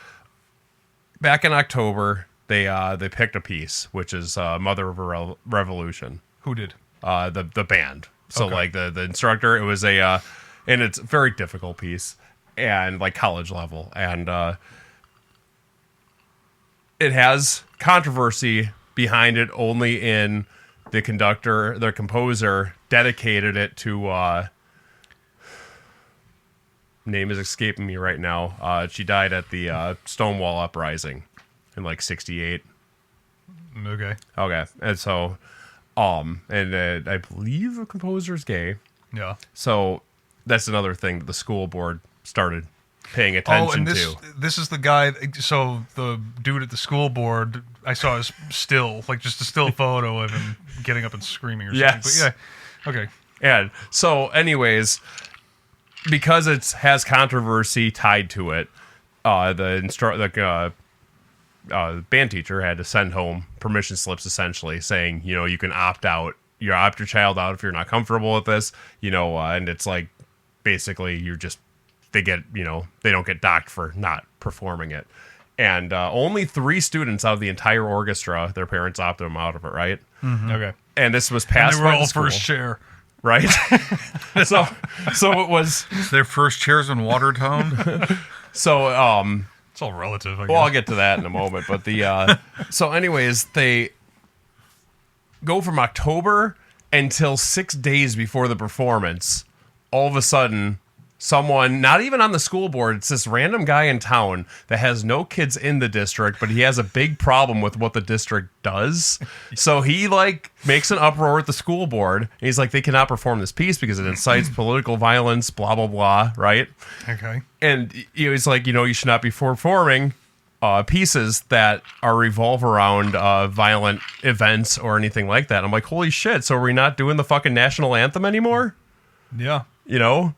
Back in October, they picked a piece, which is "Mother of a Revolution." Who did? The band. So Okay. like the instructor, it was a and it's a very difficult piece and like college level, and it has controversy behind it only in the composer dedicated it to name is escaping me right now. She died at the Stonewall Uprising in like 68. Okay. Okay. And so and I believe the composer's gay. Yeah. So that's another thing that the school board started paying Oh, attention and this is the guy. So the dude at the school board, I saw his still, like just a still photo of him getting up and screaming or Yes. something. But yeah. Okay. And so, anyways, because it has controversy tied to it, the band teacher had to send home permission slips, essentially saying, you can opt out. You opt your child out if you're not comfortable with this, and it's like basically they don't get docked for not performing it. And only 3 students out of the entire orchestra, their parents opted them out of it, right? Okay. And this was And passed they were by all the school, first chair. right? so it was Their first chairs in Watertown. so It's all relative. I guess. well, I'll get to that in a moment. But so anyways, they go from October until 6 days before the performance. All of a sudden, someone, not even on the school board, it's this random guy in town that has no kids in the district, but he has a big problem with what the district does. So he makes an uproar at the school board. And he's like, they cannot perform this piece because it incites political violence, blah, blah, blah, right? Okay. And he's like, you should not be performing pieces that revolve around violent events or anything like that. I'm like, holy shit, so are we not doing the fucking national anthem anymore? Yeah. Yeah.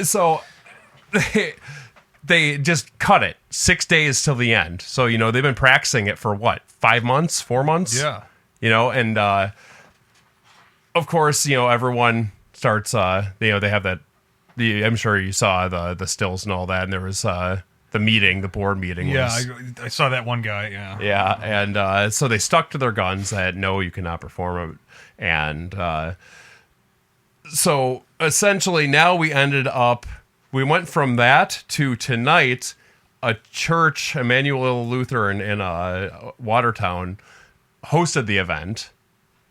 So they just cut it 6 days till the end. So, they've been practicing it for what, 5 months, 4 months? Yeah. And of course, everyone starts, they have that, I'm sure you saw the stills and all that. And there was the board meeting. Yeah. was, I saw that one guy. Yeah. yeah, and so they stuck to their guns that no, you cannot perform it. And so essentially now we went from that to tonight, a church, Emmanuel Lutheran in Watertown, hosted the event.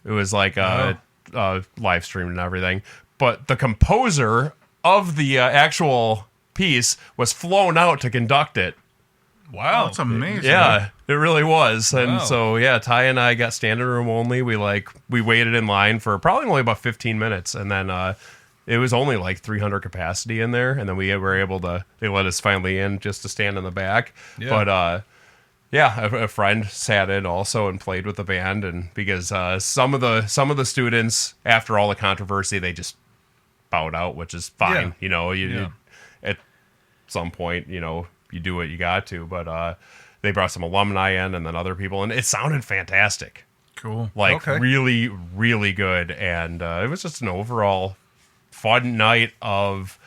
It was like live streamed and everything. But the composer of the actual piece was flown out to conduct it. Wow. That's amazing. Yeah, it really was. And Wow. so, yeah, Ty and I got standing room only. We waited in line for probably only about 15 minutes. And then it was only like 300 capacity in there. And then we were able to, they let us finally in just to stand in the back. Yeah. But, yeah, a friend sat in also and played with the band. And because some of the students, after all the controversy, they just bowed out, which is fine. Yeah. At some point, you do what you got to, but they brought some alumni in and then other people, and it sounded fantastic. Cool. Okay. Really, really good. And it was just an overall fun night of,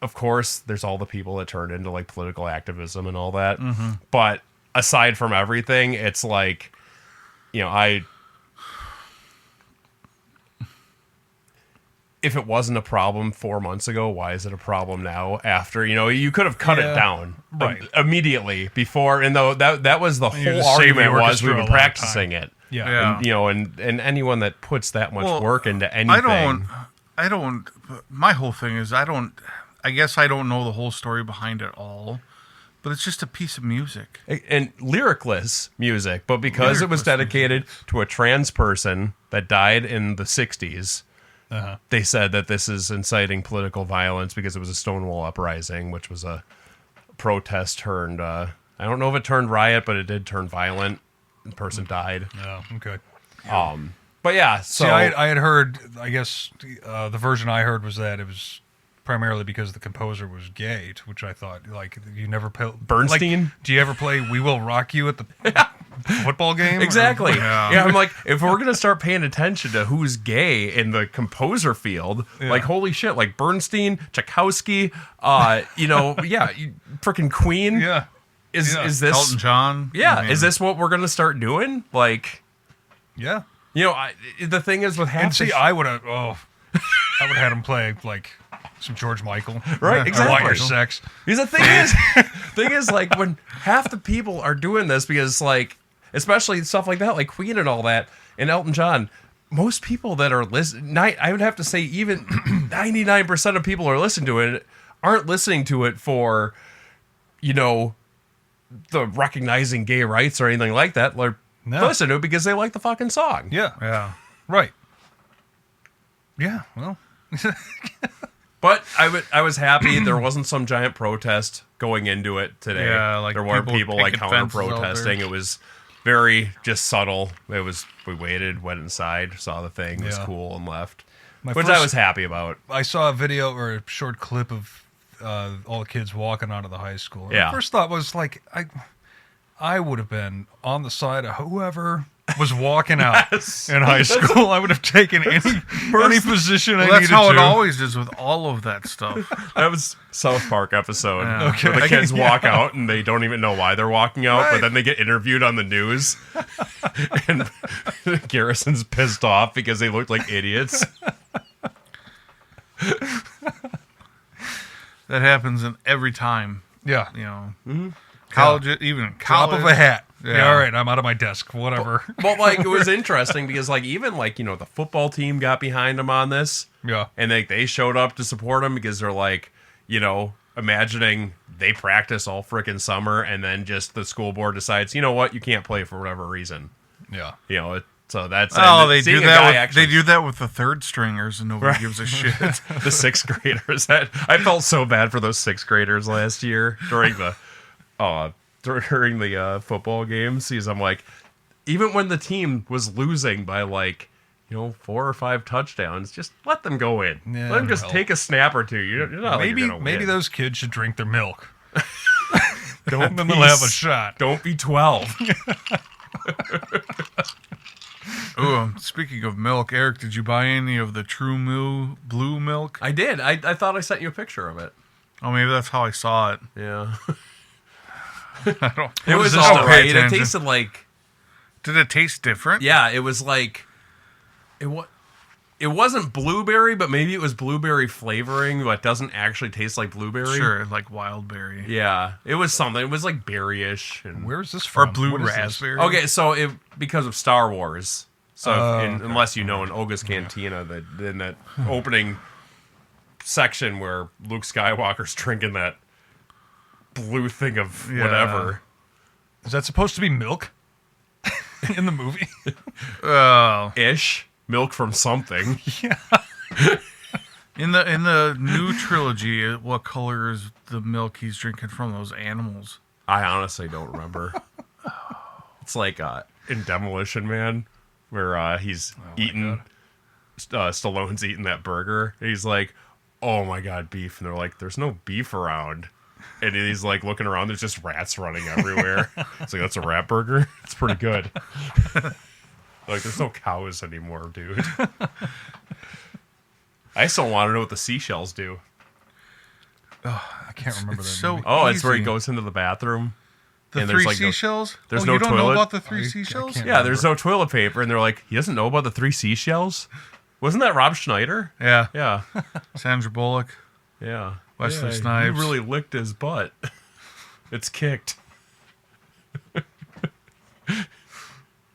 of course, there's all the people that turned into like political activism and all that. Mm-hmm. But aside from everything, it's like, if it wasn't a problem 4 months ago, why is it a problem now? After you could have cut it down immediately before, and though that was the whole argument was we were practicing it. Yeah. And anyone that puts that much work into anything, I don't. My whole thing is I guess I don't know the whole story behind it all, but it's just a piece of music and lyricless music, but because it was dedicated to a trans person that died in the 60s. They said that this is inciting political violence because it was a Stonewall uprising, which was a protest turned, I don't know if it turned riot, but it did turn violent. The person died. Oh, okay. But yeah, so... See, I had heard, I guess, the version I heard was that it was primarily because the composer was gay, which I thought, like, you never play... Bernstein? Like, do you ever play We Will Rock You at the football game? Exactly. Yeah, I'm like, if we're going to start paying attention to who's gay in the composer field, like, holy shit, like Bernstein, Tchaikovsky, freaking Queen. Yeah. Is this... Elton John? Yeah, is this what we're going to start doing? Like... Yeah. The thing is with half... And see, I would have had him play, like... some George Michael, right? Exactly. I Want Your Sex. Because the thing is, like, when half the people are doing this, because, like, especially stuff like that, like Queen and all that, and Elton John, most people that are listening, I would have to say, even 99% of people are listening to it aren't listening to it for, the recognizing gay rights or anything like that. They're listening to it because they like the fucking song. Yeah. Right. Yeah. Well. But I was happy there wasn't some giant protest going into it today. Yeah, like there weren't people like counter protesting. It was very just subtle. We waited, went inside, saw the thing, was cool, and left. Which I was happy about. I saw a video or a short clip of all the kids walking out of the high school. And yeah. The first thought was like I would have been on the side of whoever was walking out in high school. I would have taken any position I needed to. That's how it always is with all of that stuff. That was South Park episode. Yeah. Okay. Where the kids walk out and they don't even know why they're walking out, but then they get interviewed on the news. And Garrison's pissed off because they looked like idiots. That happens in every time. Yeah. College, even college. Top of a hat. Yeah. All right, I'm out of my desk. Whatever. But like, it was interesting because like, even like, the football team got behind him on this. Yeah. And they showed up to support him because they're like, imagining they practice all freaking summer and then just the school board decides, you know what, you can't play for whatever reason. Yeah. So that's... they do that. They do that with the third stringers and nobody gives a shit. The sixth graders. I felt so bad for those sixth graders last year during the football games. Because I'm like, even when the team was losing by like, 4 or 5 touchdowns, just let them go in. Yeah, let them just take a snap or two. You're not maybe those kids should drink their milk. Then they'll have a shot. Don't be 12. Oh, speaking of milk, Eric, did you buy any of the True Blue milk? I did. I thought I sent you a picture of it. Oh, maybe that's how I saw it. Yeah. It was all right. It tasted like... Did it taste different? Yeah, it was like... It wasn't blueberry, but maybe it was blueberry flavoring, but doesn't actually taste like blueberry. Sure, like wild berry. Yeah, it was something. It was like berryish. And where's this from? Or blue raspberry. Okay, so because of Star Wars. So unless you know in Oga's Cantina, in that opening section where Luke Skywalker's drinking that blue thing of whatever. Is that supposed to be milk in the movie? Ish. Milk from something. Yeah. In the new trilogy, what color is the milk he's drinking from those animals? I honestly don't remember. It's like in Demolition Man, where he's eating, Stallone's eating that burger. And he's like, "Oh my god, beef!" And they're like, "There's no beef around." And he's like looking around. There's just rats running everywhere. It's like, that's a rat burger. It's pretty good. Like, there's no cows anymore, dude. I still want to know what the seashells do. Oh, I can't remember that. So movie. Oh, it's where he goes into the bathroom. The and three there's seashells? there's oh, no you don't know toilet? about the three I seashells? can't- Yeah, there's no toilet paper, and they're like, he doesn't know about the 3 seashells? Wasn't that Rob Schneider? Yeah. Yeah. Sandra Bullock. Yeah. Wesley yeah, Snipes. He really licked his butt. It's kicked.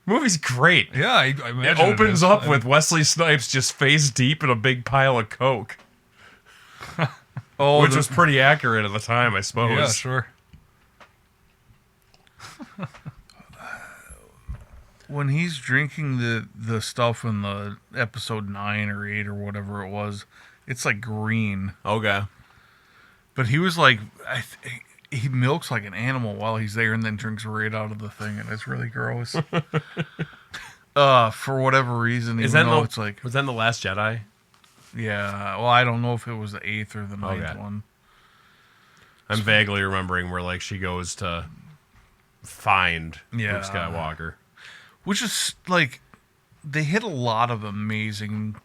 Movie's great. Yeah, I It imagine opens is. up with Wesley Snipes just face deep in a big pile of coke, Oh, which was pretty accurate at the time, I suppose. Yeah, sure. when he's drinking the stuff in the episode 9 or 8 or whatever it was, it's like green. Okay. But he was like, he milks like an animal while he's there and then drinks right out of the thing, and it's really gross. For whatever reason, Is even that though the, it's like, was that in The Last Jedi? yeah. Well, I don't know if it was the 8th or the 9th Okay. one. I'm vaguely remembering where like she goes to find Yeah. Luke Skywalker. Which is like, they hit a lot of amazing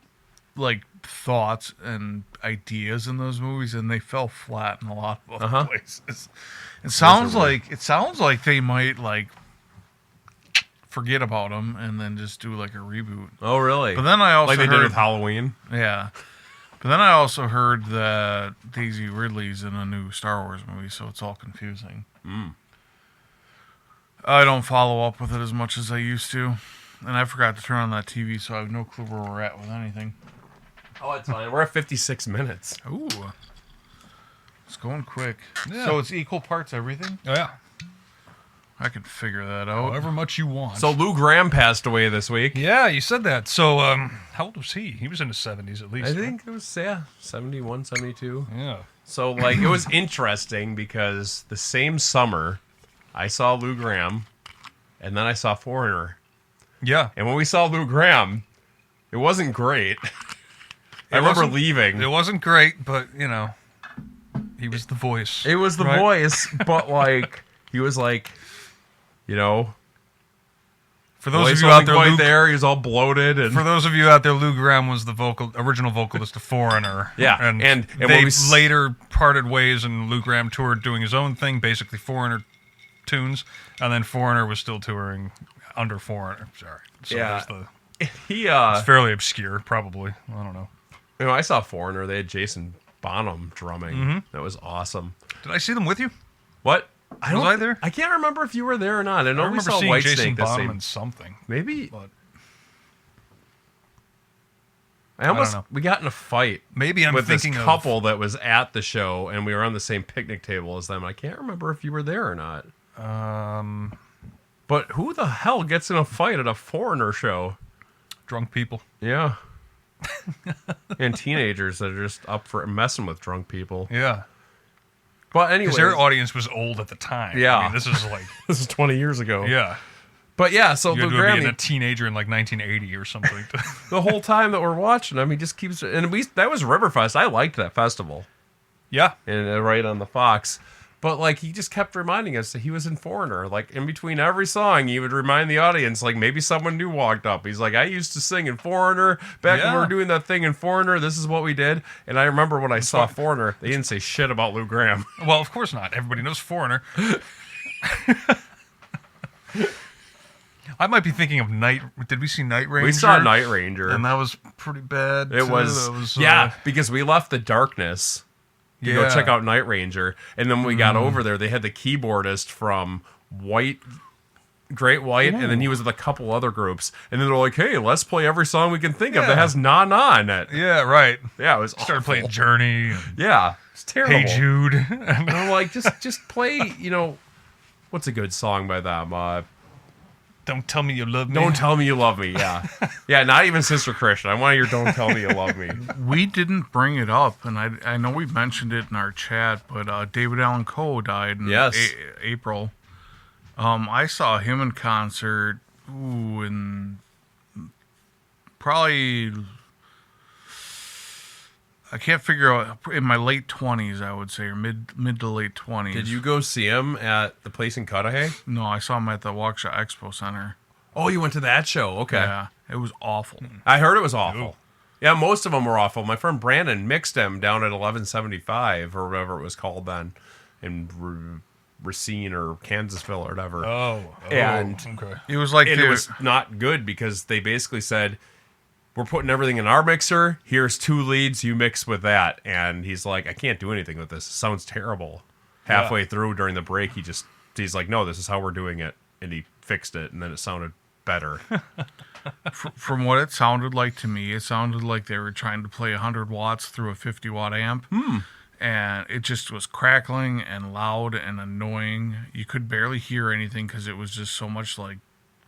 like thoughts and ideas in those movies, and they fell flat in a lot of other places. It sounds like they might like forget about them and then just do like a reboot. Oh, really? But then I also like they heard, did with Halloween. yeah. But then I also heard that Daisy Ridley's in a new Star Wars movie, so it's all confusing. I don't follow up with it as much as I used to, and I forgot to turn on that TV, so I have no clue where we're at with anything. Oh, it's fine. We're at 56 minutes. Ooh. It's going quick. Yeah. So it's equal parts everything? Oh, yeah. I can figure that out. However much you want. So Lou Graham passed away this week. yeah, you said that. So, how old was he? He was in his 70s at least. I think it was 71, 72. Yeah. So like it was interesting because the same summer I saw Lou Graham and then I saw Foreigner. Yeah. And when we saw Lou Graham, it wasn't great. I remember wasn't- leaving. It wasn't great, but, you know, he was the voice. It was the right? voice, but like he was like, you know, For those of voice you out wasn't there, quite Lou, there. He was all bloated and for those of you out there, Lou Graham was the original vocalist of Foreigner. Yeah, and and they when we later parted ways, and Lou Graham toured doing his own thing, basically Foreigner tunes, and then Foreigner was still touring under Foreigner. Sorry, so Yeah. there's he it's fairly obscure, probably. I don't know. you know, I saw Foreigner. They had Jason Bonham drumming. That was awesome. Did I see them with you? What? Was I there? I can't remember if you were there or not. I know I we remember saw seeing Jason Whitesnake the Bonham same. in something. Maybe But I almost know. we got in a fight maybe I'm with this thinking couple that was at the show, and we were on the same picnic table as them. I can't remember if you were there or not. of But who the hell gets in a fight at a Foreigner show? drunk people. Yeah. And teenagers that are just up for messing with drunk people. Yeah. But anyway, Because their audience was old at the time. Yeah. I mean, this is like, this is 20 years ago. yeah. But yeah, so You the had to have been Grammy, a teenager in like 1980 or something. the whole time that we're watching, I mean, just keeps, and that was Riverfest. I liked that festival, yeah. and right on the Fox. But like, he just kept reminding us that he was in Foreigner. Like in between every song, he would remind the audience, like maybe someone new walked up. He's like, I used to sing in Foreigner back when we Yeah. were doing that thing in Foreigner. This is what we did. And I remember when I saw Foreigner, they didn't say shit about Lou Graham. Well, of course not. Everybody knows Foreigner. I might be thinking of Night. Did we see Night Ranger? We saw Night Ranger. and that was pretty bad. It too. was, That was yeah, because we left the darkness to go yeah. check out Night Ranger, and then when we got over there, they had the keyboardist from Great White, and then he was with a couple other groups, and then they're like, "Hey, let's play every song we can think of that Yeah. has Na Na in it." Yeah, right. Yeah, it was Started awful. playing Journey. And Yeah, it's terrible. Hey Jude. And I'm like, just play. You know, what's a good song by them? Don't tell me you love me. Don't Tell Me You Love Me. Yeah, yeah. Not even Sister Christian. I want to hear Don't Tell Me You Love Me. We didn't bring it up, and I know we mentioned it in our chat, but David Allan Coe died in Yes. April. I saw him in concert, in probably, I can't figure out, in my late 20s, I would say, or mid to late 20s. Did you go see him at the place in Cudahy? No, I saw him at the Waukesha Expo Center. Oh, you went to that show? Okay. Yeah, it was awful. I heard it was awful. Ooh. Yeah, most of them were awful. My friend Brandon mixed them down at 1175 or whatever it was called then, in Racine or Kansasville or whatever. And okay. It was like it was not good because they basically said, we're putting everything in our mixer. Here's 2 leads. You mix with that. And he's like, I can't do anything with this. It sounds terrible. Halfway through during the break, he's like, no, this is how we're doing it. And he fixed it, and then it sounded better. From what it sounded like to me, it sounded like they were trying to play 100 watts through a 50-watt amp. And it just was crackling and loud and annoying. You could barely hear anything because it was just so much like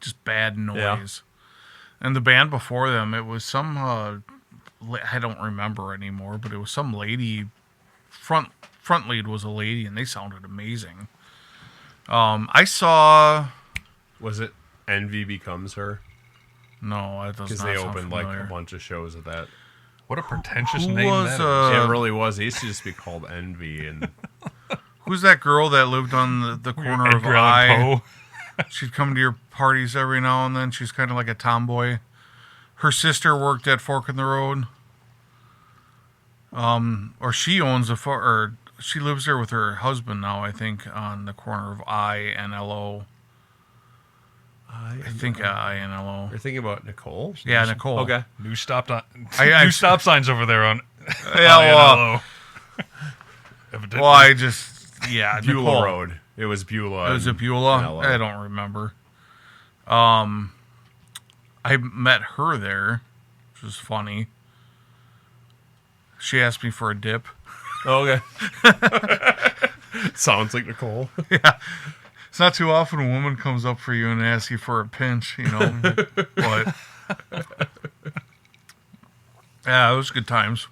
just bad noise. Yeah. And the band before them, it was some, I don't remember anymore, but it was some lady, front lead was a lady, and they sounded amazing. I saw... Was it Envy Becomes Her? No, it doesn't. Because they opened like a bunch of shows of that. What a pretentious name that is. It really was. It used to just be called Envy. And who's that girl that lived on the corner of I? She'd come to your parties every now and then. She's kind of like a tomboy. Her sister worked at Fork in the Road. Or she owns or she lives there with her husband now, I think, on the corner of I and LO. I think I and LO. You're thinking about Nicole? Yeah, Nicole. Okay. New stop signs over there on LO. Well, I just Beulah Nicole. Road. It was Beulah. It was a Beulah. I don't remember. I met her there, which was funny. She asked me for a dip. Oh, okay. Sounds like Nicole. Yeah. It's not too often a woman comes up for you and asks you for a pinch, you know. But yeah, it was good times.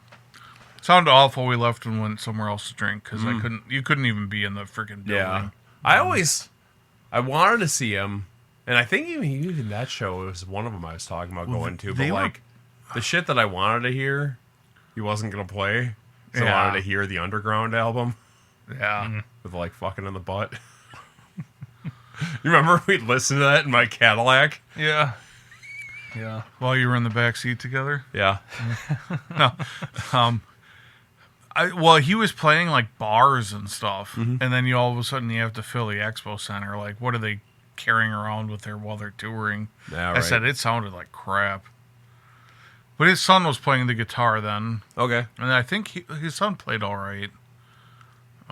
It sounded awful. We left and went somewhere else to drink because you couldn't even be in the freaking building. Yeah. I wanted to see him, and I think even that show, it was one of them I was talking about going to, but like the shit that I wanted to hear, he wasn't going to play. So I wanted to hear the Underground album. Yeah. With like fucking in the butt. You remember we'd listen to that in my Cadillac? Yeah. Yeah. While you were in the back seat together? Yeah. No. He was playing like bars and stuff, and then all of a sudden you have to fill the expo center. Like, what are they carrying around with while they're touring? Yeah, I said it sounded like crap. But his son was playing the guitar then. Okay. And I think his son played all right.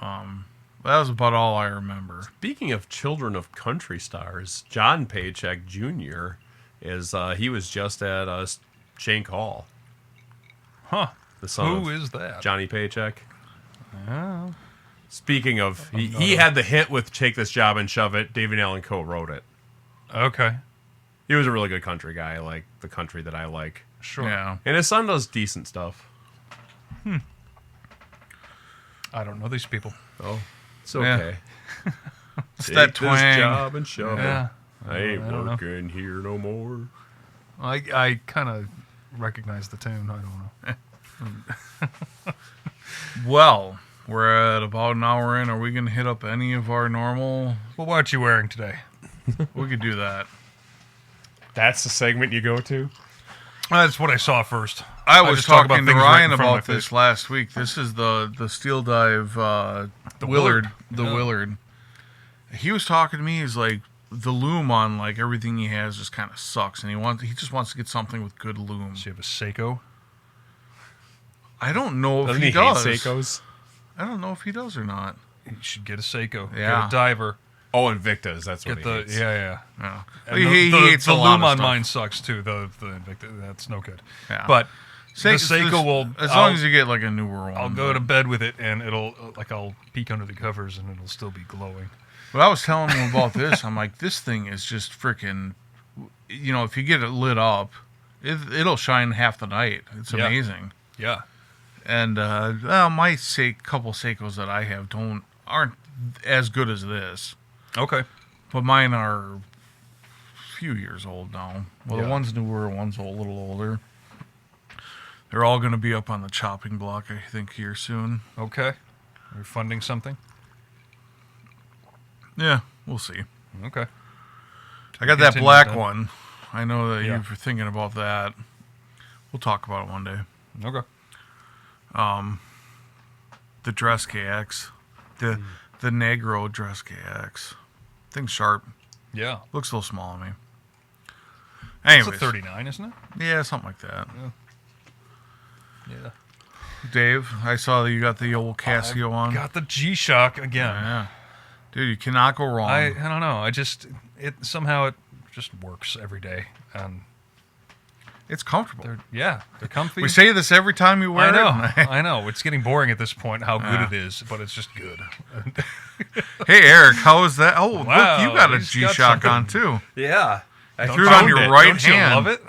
That was about all I remember. Speaking of children of country stars, John Paycheck Jr. He was just at Shank Hall. Huh. The son Who is that? Johnny Paycheck. Oh. Speaking of, he had the hit with Take This Job and Shove It. David Allan Coe wrote it. Okay. He was a really good country guy, like the country that I like. Sure. Yeah. And his son does decent stuff. I don't know these people. Oh, it's okay. It's Take that this twang. job and shove Yeah. it. I ain't I don't know. working here no more. I kind of recognize the tune. I don't know. Well, we're at about an hour in. Are we going to hit up any of our normal? Well, what aren't you wearing today? We could do that. That's the segment you go to? That's what I saw first. I was just talk about talking to things right Ryan in front of about my this face. last week. This is the Steel Dive The Willard. Willard. The Yeah. Willard. He was talking to me. He's like, the loom on like everything he has just kind of sucks, and he just wants to get something with good loom. So you have a Seiko? I don't know if Doesn't he he does. hate Seikos? I don't know if he does or not. You should get a Seiko. Yeah. Get a diver. Oh, Invictas. That's what Get he the hates. yeah. Yeah. And He the hates a lot loom of on stuff. mine sucks too. The Invicta, that's no good. Yeah. But the Seiko Seiko will. as long as you get like a newer one. I'll go to bed with it, and I'll peek under the covers, and it'll still be glowing. But I was telling him about this. I'm like, this thing is just freaking. You know, if you get it lit up, it'll shine half the night. It's Yeah. amazing. Yeah. And my couple Seikos that I have aren't as good as this, Okay. but mine are a few years old now. Well, Yeah. the one's newer, one's a little older. They're all going to be up on the chopping block, I think, here soon. Okay. Are you funding something? Yeah, we'll see. Okay. I got that Continue black then. one. I know that Yeah. you were thinking about that. We'll talk about it one day. Okay. The Dress KX. The The Negro Dress KX. Thing's sharp. Yeah. Looks a little small on me. It's Anyways. a 39, isn't it? Yeah, something like that. Yeah. Dave, I saw that you got the old Casio on. Got the G-Shock again. Yeah. Dude, you cannot go wrong. I don't know. It just works every day. And It's comfortable. they're comfy. We say this every time you wear I know. it. I know. It's getting boring at this point how good it is, but it's just good. Hey, Eric, how is that? Oh, Wow, look, you got a he's got G-Shock something. on, too. Yeah. I Threw it on your right Don't you hand. love it?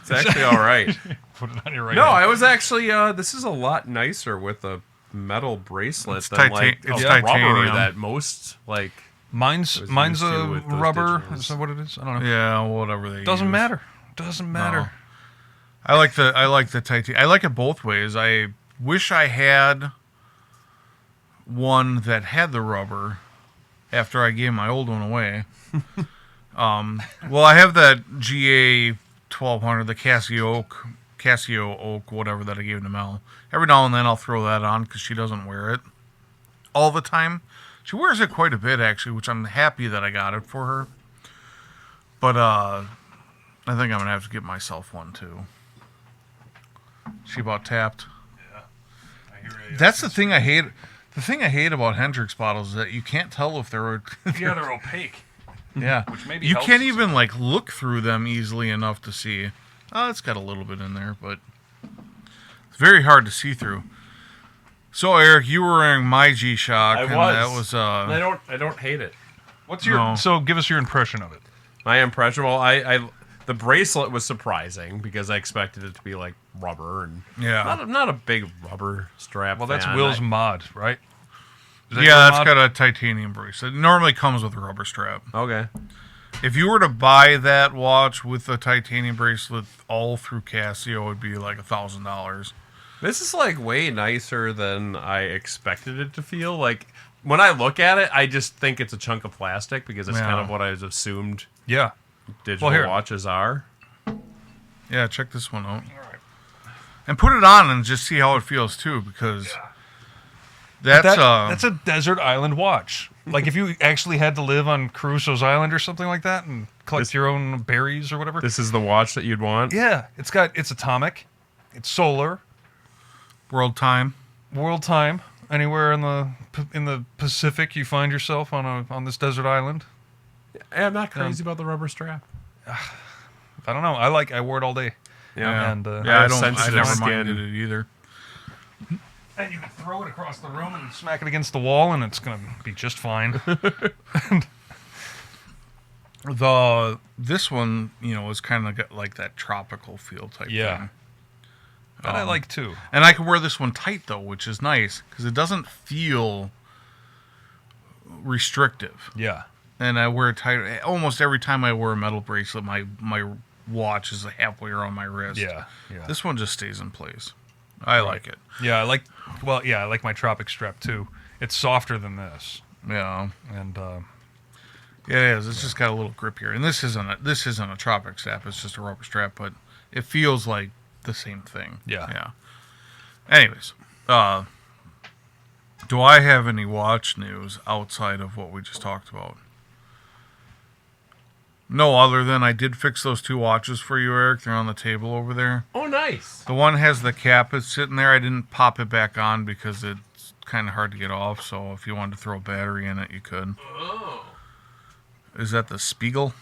It's actually all right. Put it on your right No, hand. I was actually. This is a lot nicer with a metal bracelet It's than like it's a rubber titanium. that most like. Mine's was a used to with those rubber. digitals. Is that what it is? I don't know. Yeah, whatever they Doesn't use. matter. Doesn't matter. I like the titanium. I like it both ways. I wish I had one that had the rubber after I gave my old one away. Well, I have that GA 1200, the Casio Oak, whatever that I gave to Mel. Every now and then I'll throw that on because she doesn't wear it all the time. She wears it quite a bit actually, which I'm happy that I got it for her. But I think I'm gonna have to get myself one too. She about tapped. That's the thing I hate. The thing I hate about Hendrix bottles is that you can't tell if they're Yeah, they're opaque. yeah. Which maybe you helps can't some. even like look through them easily enough to see. Oh, it's got a little bit in there, but it's very hard to see through. So Eric, you were wearing my G-Shock, and that was I don't hate it. What's your? No. So give us your impression of it. My impression. Well, the bracelet was surprising because I expected it to be like rubber and yeah. not a big rubber strap. Well, that's fan. Will's mod, right? Is that Yeah, your that's mod? got a titanium bracelet. It normally comes with a rubber strap. Okay. If you were to buy that watch with a titanium bracelet all through Casio, it would be like $1,000. This is like way nicer than I expected it to feel. Like when I look at it, I just think it's a chunk of plastic because it's Yeah. kind of what I assumed Yeah. digital here. watches are. Yeah, check this one out. And put it on and just see how it feels too, because That's a desert island watch. Like if you actually had to live on Crusoe's Island or something like that and collect your own berries or whatever. This is the watch that you'd want. Yeah, it's atomic, it's solar, world time. world time. Anywhere in the Pacific you find yourself on this desert island. I'm not crazy about the rubber strap. I don't know. I wore it all day. Yeah, And, yeah, I sensitive never skin. minded it either. And you can throw it across the room and smack it against the wall, and it's gonna be just fine. This one, is kind of got like that tropical feel type Yeah. thing. That I like too. And I can wear this one tight though, which is nice because it doesn't feel restrictive. Yeah. And I wear it tight almost every time I wear a metal bracelet. My watch is halfway around my wrist. Yeah. Yeah. This one just stays in place. I like it. Yeah. I like my Tropic strap too. It's softer than this, Yeah. and Yeah, it is. It's just got a little grip here, and this isn't a Tropic strap. It's just a rubber strap, but it feels like the same thing. Yeah. Yeah. Anyways, do I have any watch news outside of what we just talked about? No, other than I did fix those two watches for you, Eric. They're on the table over there. Oh, nice. The one has the cap. It's sitting there. I didn't pop it back on because it's kind of hard to get off. So if you wanted to throw a battery in it, you could. Oh. Is that the Spiegel?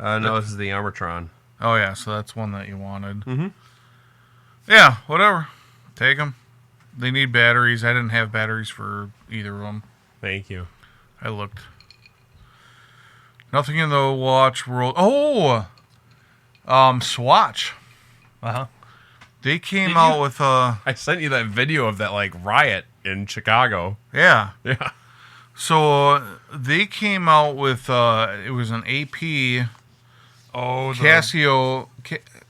No, this is the Armatron. Oh, yeah, so that's one that you wanted. Mm-hmm. Yeah, whatever. Take them. They need batteries. I didn't have batteries for either of them. Thank you. I looked. Nothing in the watch world. Oh! Swatch. uh-huh. They came Did out you- with I sent you that video of that like riot in Chicago. yeah. Yeah. So they came out with it was an AP Oh, the, Casio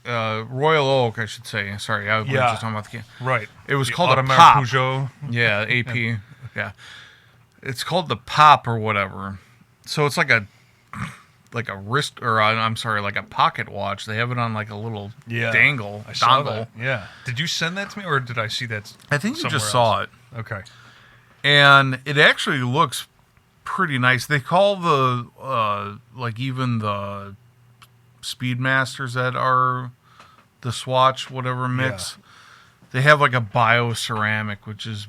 Royal Oak, I should say. Sorry, I was Yeah. just talking about the right. It was The called a Audemars Pop. Peugeot. Yeah, AP. Yeah. It's called the Pop or whatever. So it's like a wrist or I'm sorry, like a pocket watch. They have it on like a little Yeah. dangle, I saw dongle. that. Yeah. Did you send that to me, or did I see that? I think you just somewhere saw else? it. Okay. And it actually looks pretty nice. They call the even the Speedmasters that are the Swatch whatever mix. Yeah. They have like a bioceramic, which is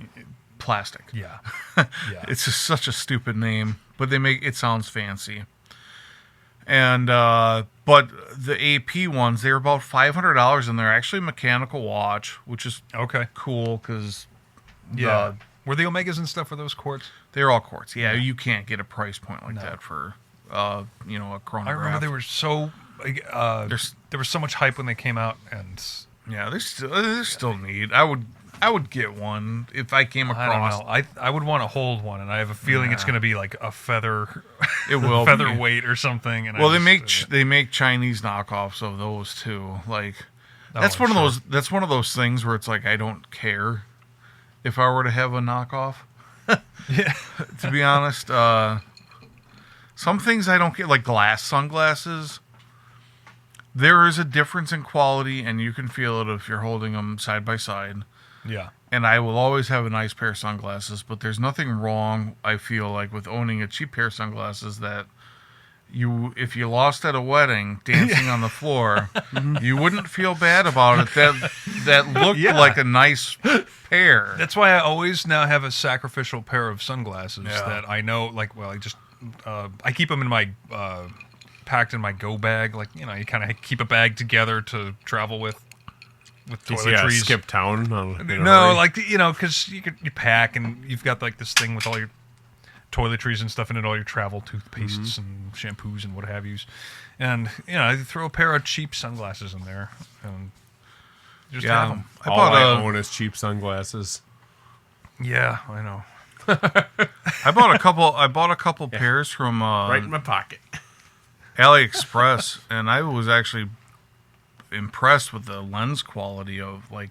plastic. Yeah. Yeah. It's just such a stupid name, but they make it sounds fancy. And but the AP ones, they're about $500, and they're actually mechanical watch, which is Okay. cool because Yeah. Were the Omegas and stuff, were those quartz? they're all quartz. Yeah, you can't get a price point like that for a chronograph. I remember they were so there was so much hype when they came out, and Yeah, they're still neat. I would get one if I came I across. don't know. I would want to hold one, and I have a feeling it's going to be like a feather, It will featherweight or something. And Well, I they just, make Chinese knockoffs of those too. Like Oh, that's I'm one sure. of those. That's one of those things where it's like I don't care if I were to have a knockoff. Yeah. To be honest, some things I don't get, like glass sunglasses. There is a difference in quality, and you can feel it if you're holding them side by side. Yeah. And I will always have a nice pair of sunglasses, but there's nothing wrong, I feel like, with owning a cheap pair of sunglasses that if you lost at a wedding dancing on the floor, you wouldn't feel bad about it. That looked Yeah. like a nice pair. That's why I always now have a sacrificial pair of sunglasses Yeah. that I know, I keep them in my, packed in my go bag. Like, you kind of keep a bag together to travel with Yeah, toiletries. skip town. No, like, because you pack and you've got like this thing with all your toiletries and stuff in it, all your travel toothpastes and shampoos and what have yous. And, I throw a pair of cheap sunglasses in there and just have them. all I own is cheap sunglasses. Yeah, I know. I bought a couple pairs from Right in my pocket. AliExpress, and I was actually impressed with the lens quality of like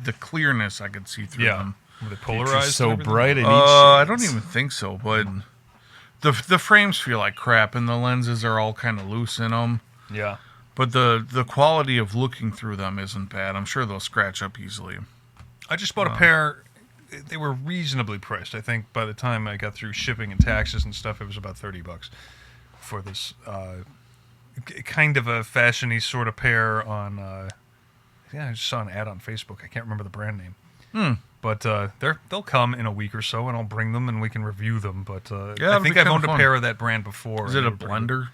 the clearness I could see through them. Were they polarized? so and everything? bright in each I don't shades. even think so, but the frames feel like crap, and the lenses are all kind of loose in them. Yeah. But the quality of looking through them isn't bad. I'm sure they'll scratch up easily. I just bought a pair. They were reasonably priced. I think by the time I got through shipping and taxes and stuff, it was about $30 for this kind of a fashion-y sort of pair on. I just saw an ad on Facebook. I can't remember the brand name. But they'll come in a week or so, and I'll bring them and we can review them. But Yeah, I that'd think be I've kinda owned a fun. pair of that brand before. Is it and a they were pretty good. blender?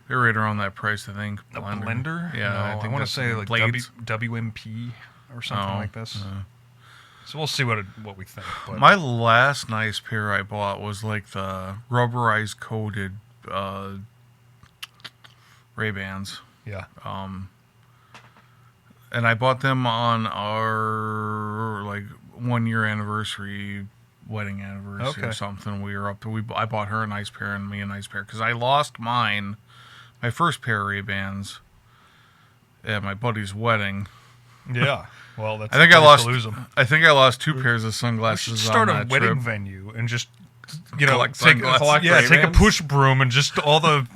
They're right around that price, I think. A blender? Yeah, No, I think want that's to say like blades. WMP or something Oh, like this. So we'll see what we think. But My last nice pair I bought was like the rubberized coated Ray-Bans. yeah, And I bought them on our like 1 year anniversary, wedding anniversary or Okay. something. We were up to I bought her a nice pair and me a nice pair because I lost my first pair of Ray-Bans at my buddy's wedding. yeah. Well, that's I think the I place lost to lose them. I think I lost 2 pairs of We should sunglasses start on a that wedding trip. venue and just Collect take sunglasses. take a push broom and just all the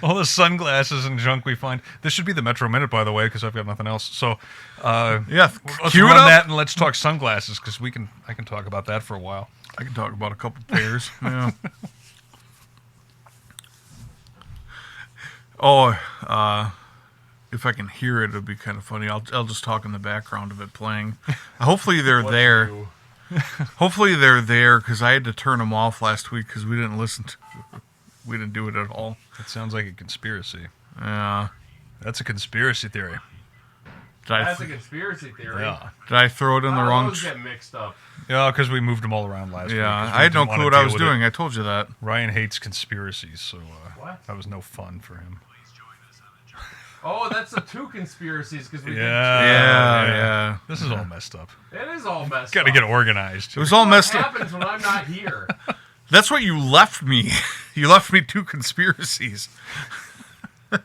all the sunglasses and junk we find. This should be the Metro Minute, by the way, because I've got nothing else. So Yeah, let's cue it run up. that and let's talk sunglasses because I can talk about that for a while. I can talk about a couple pairs. Yeah. If I can hear it, it'll be kind of funny. I'll just talk in the background of it playing. Hopefully they're there. Hopefully they're there because I had to turn them off last week because we didn't listen to. We didn't do it at all. It sounds like a conspiracy. Yeah. That's a conspiracy theory. That's a conspiracy theory. Yeah, Did I throw it in the wrong? Those get mixed up. yeah, because we moved them all around last week. Yeah, 'cause we I had no didn't wanna clue what I deal was with it. doing. I told you that. Ryan hates conspiracies, so What? that was no fun for him. Oh, that's the 2 conspiracies because we Yeah. This is all messed up. did. It is all messed Got up. to get organized. It was all What messed up. happens when I'm not here? That's what you left me. You left me 2 conspiracies. Where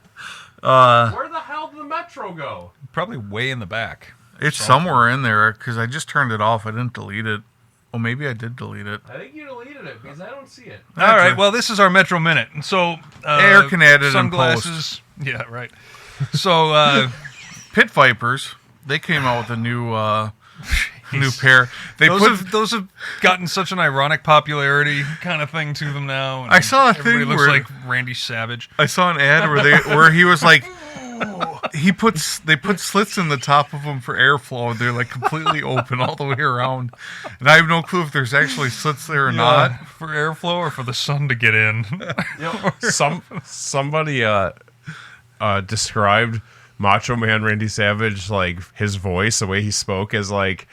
the hell did the Metro go? Probably way in the back. It's somewhere in there because I just turned it off. I didn't delete it. Oh, maybe I did delete it. I think you deleted it because I don't see it. All right. Well, this is our Metro Minute, and so Eric can add it in sunglasses. Yeah, right. So Pit Vipers, they came out with a new new pair. Those have gotten such an ironic popularity kind of thing to them now. And I saw a everybody thing looks where like Randy Savage. I saw an ad where he was like, they put slits in the top of them for airflow. And they're like completely open all the way around, and I have no clue if there's actually slits there or not. For airflow or for the sun to get in. Somebody described Macho Man Randy Savage, like his voice, the way he spoke, as like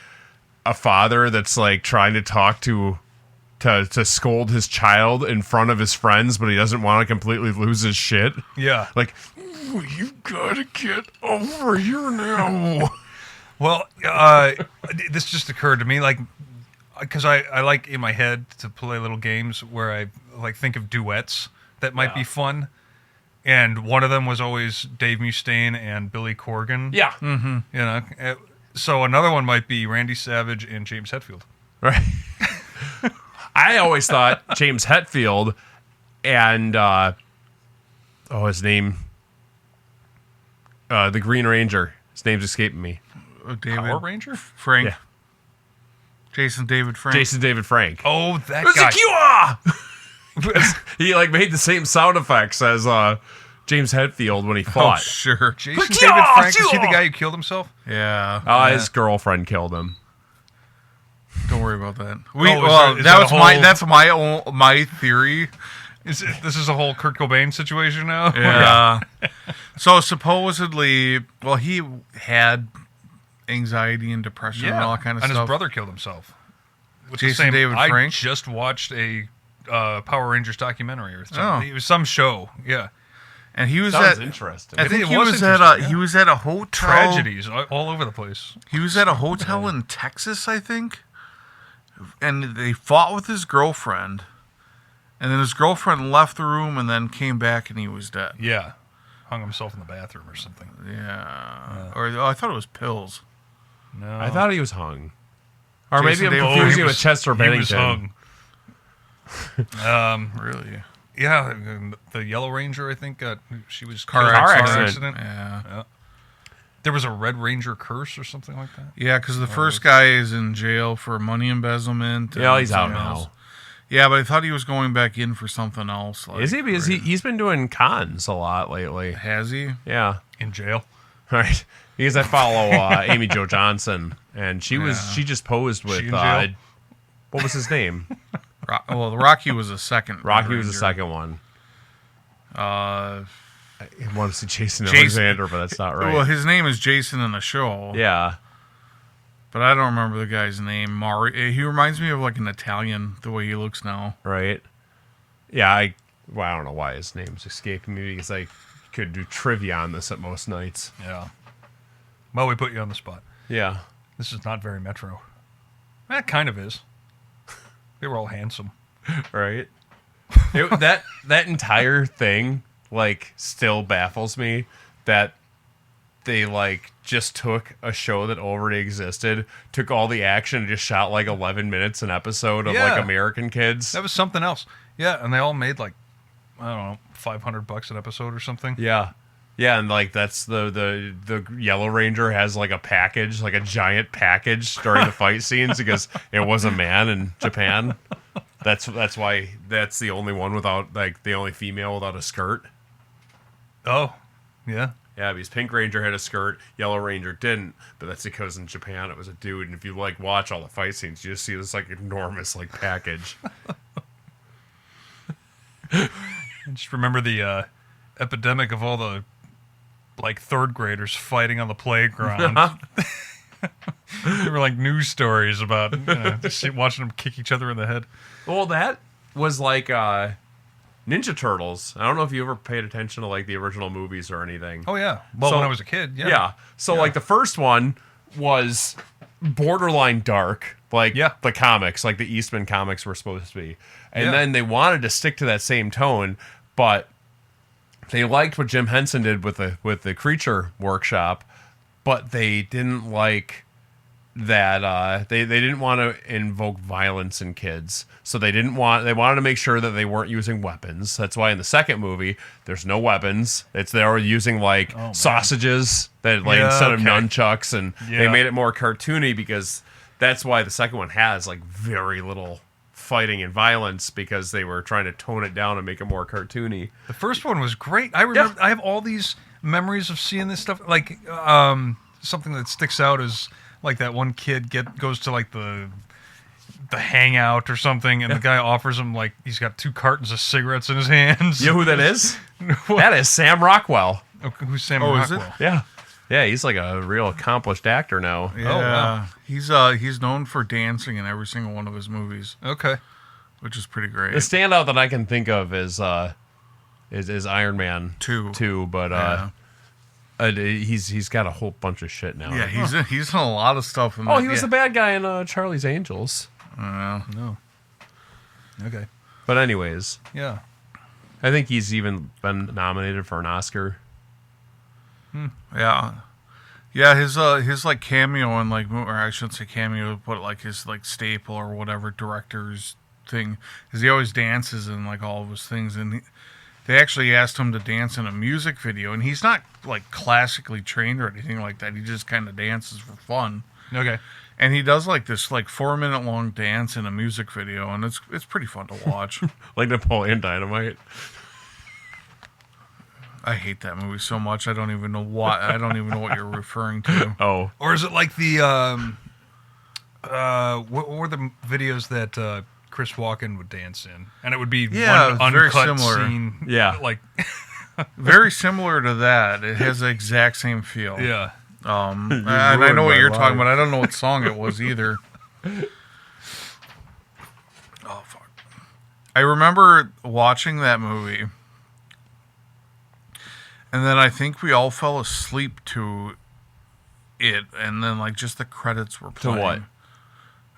a father that's like trying to talk to scold his child in front of his friends, but he doesn't want to completely lose his shit. Yeah. Like, you gotta get over here now. Well, this just occurred to me, like, because I like in my head to play little games where I like think of duets that might be fun. And one of them was always Dave Mustaine and Billy Corgan. Yeah. You know, so another one might be Randy Savage and James Hetfield. Right. I always thought James Hetfield and his name, the Green Ranger. His name's escaping me. David Power Ranger? Frank. Yeah. Jason David Frank. Jason David Frank. Oh, that guy. He like made the same sound effects as James Hetfield when he Oh, fought. sure. Jason David Frank. Is he the guy who killed himself? Yeah. His girlfriend killed him. Don't worry about that. That's my theory. This is a whole Kurt Cobain situation now? Yeah. So supposedly, well, he had anxiety and depression and all that kind of and stuff. his brother killed himself. Jason David I Frank? just watched a Power Rangers documentary or something. Oh. It was some show. Yeah. And he was Sounds at interesting. I think It he was was at interesting, he was at a hotel. Tragedies all over the place. He was at a hotel in Texas, I think. And they fought with his girlfriend. And then his girlfriend left the room and then came back and he was dead. Yeah. Hung himself in the bathroom or something. Yeah. Or I thought it was pills. No. I thought he was hung. Or Jason maybe I'm David- confusing he with was- Chester He was Bennington. hung. Really? Yeah, the Yellow Ranger, I think, she was Car killed in a accident. Yeah. There was a Red Ranger curse or something like that. Yeah, because the first guy is in jail for money embezzlement. Yeah, and he's out something else. now. Yeah, but I thought he was going back in for something else. Like, Is he? Because he's been doing cons a lot lately. Has he? Yeah. In jail. Right. Because I follow Amy Jo Johnson, and she just posed with She in jail? what was his name? Well, Rocky was the second. Rocky was the Ranger. second one. Uh, I want to say Jason Jason- Alexander, but that's not right. Well, his name is Jason in the show. Yeah. But I don't remember the guy's name. He reminds me of like an Italian, the way he looks now. Right. Yeah. I don't know why his name's escaping me, because I could do trivia on this at most nights. Yeah. Well, we put you on the spot. Yeah. This is not very Metro. That kind of is. They were all handsome. Right. That entire thing like still baffles me that they like just took a show that already existed, took all the action, and just shot like 11 minutes an episode of like American Kids. That was something else. Yeah, and they all made like, I don't know, $500 an episode or something. Yeah. Yeah, and like that's the Yellow Ranger has like a package, like a giant package during the fight scenes because it was a man in Japan. That's why that's the only one without, like, the only female without a skirt. Oh, yeah. Yeah, because Pink Ranger had a skirt, Yellow Ranger didn't, but that's because in Japan it was a dude, and if you like watch all the fight scenes, you just see this like enormous like package. I just remember the epidemic of all the like third graders fighting on the playground. There were like news stories about just watching them kick each other in the head. Well, that was like Ninja Turtles. I don't know if you ever paid attention to like the original movies or anything. Oh yeah. Well, So- when I was a kid, yeah. Yeah. So like the first one was borderline dark, like the comics, like the Eastman comics were supposed to be. And then they wanted to stick to that same tone, but they liked what Jim Henson did with the Creature Workshop, but they didn't like that they didn't want to invoke violence in kids. So they wanted to make sure that they weren't using weapons. That's why in the second movie there's no weapons. They were using sausages that instead of nunchucks, and they made it more cartoony because that's why the second one has like very little fighting and violence, because they were trying to tone it down and make it more cartoony. The first one was great. I remember. I have all these memories of seeing this stuff. Like something that sticks out is like that one kid goes to like the hangout or something, and the guy offers him like he's got 2 cartons of cigarettes in his hands. You know who that is? That is Sam Rockwell. Okay, who's Sam Oh, is Rockwell? Yeah. Yeah, he's like a real accomplished actor now. Yeah, he's known for dancing in every single one of his movies, Okay. which is pretty great. The standout that I can think of is Iron Man 2. But he's got a whole bunch of shit now. Yeah, he's in a lot of stuff. In Oh, he was the bad guy in Charlie's Angels. No. Okay. But anyways, Yeah. I think he's even been nominated for an Oscar. Yeah, his like cameo and like, or I shouldn't say cameo, but like his like staple or whatever director's thing is he always dances in like all of his things, and they actually asked him to dance in a music video, and he's not like classically trained or anything like that. He just kind of dances for fun. Okay. And he does like this like 4-minute long dance in a music video, and it's pretty fun to watch. Like Napoleon Dynamite. I hate that movie so much. I don't even know what you're referring to. Oh. Or is it like the what were the videos that Chris Walken would dance in? And it would be Yeah, one very uncut similar. scene. Yeah. Like Very similar to that. It has the exact same feel. yeah. And I know what my you're life. talking about. I don't know what song it was either. Oh, fuck. I remember watching that movie, and then I think we all fell asleep to it, and then like just the credits were To playing.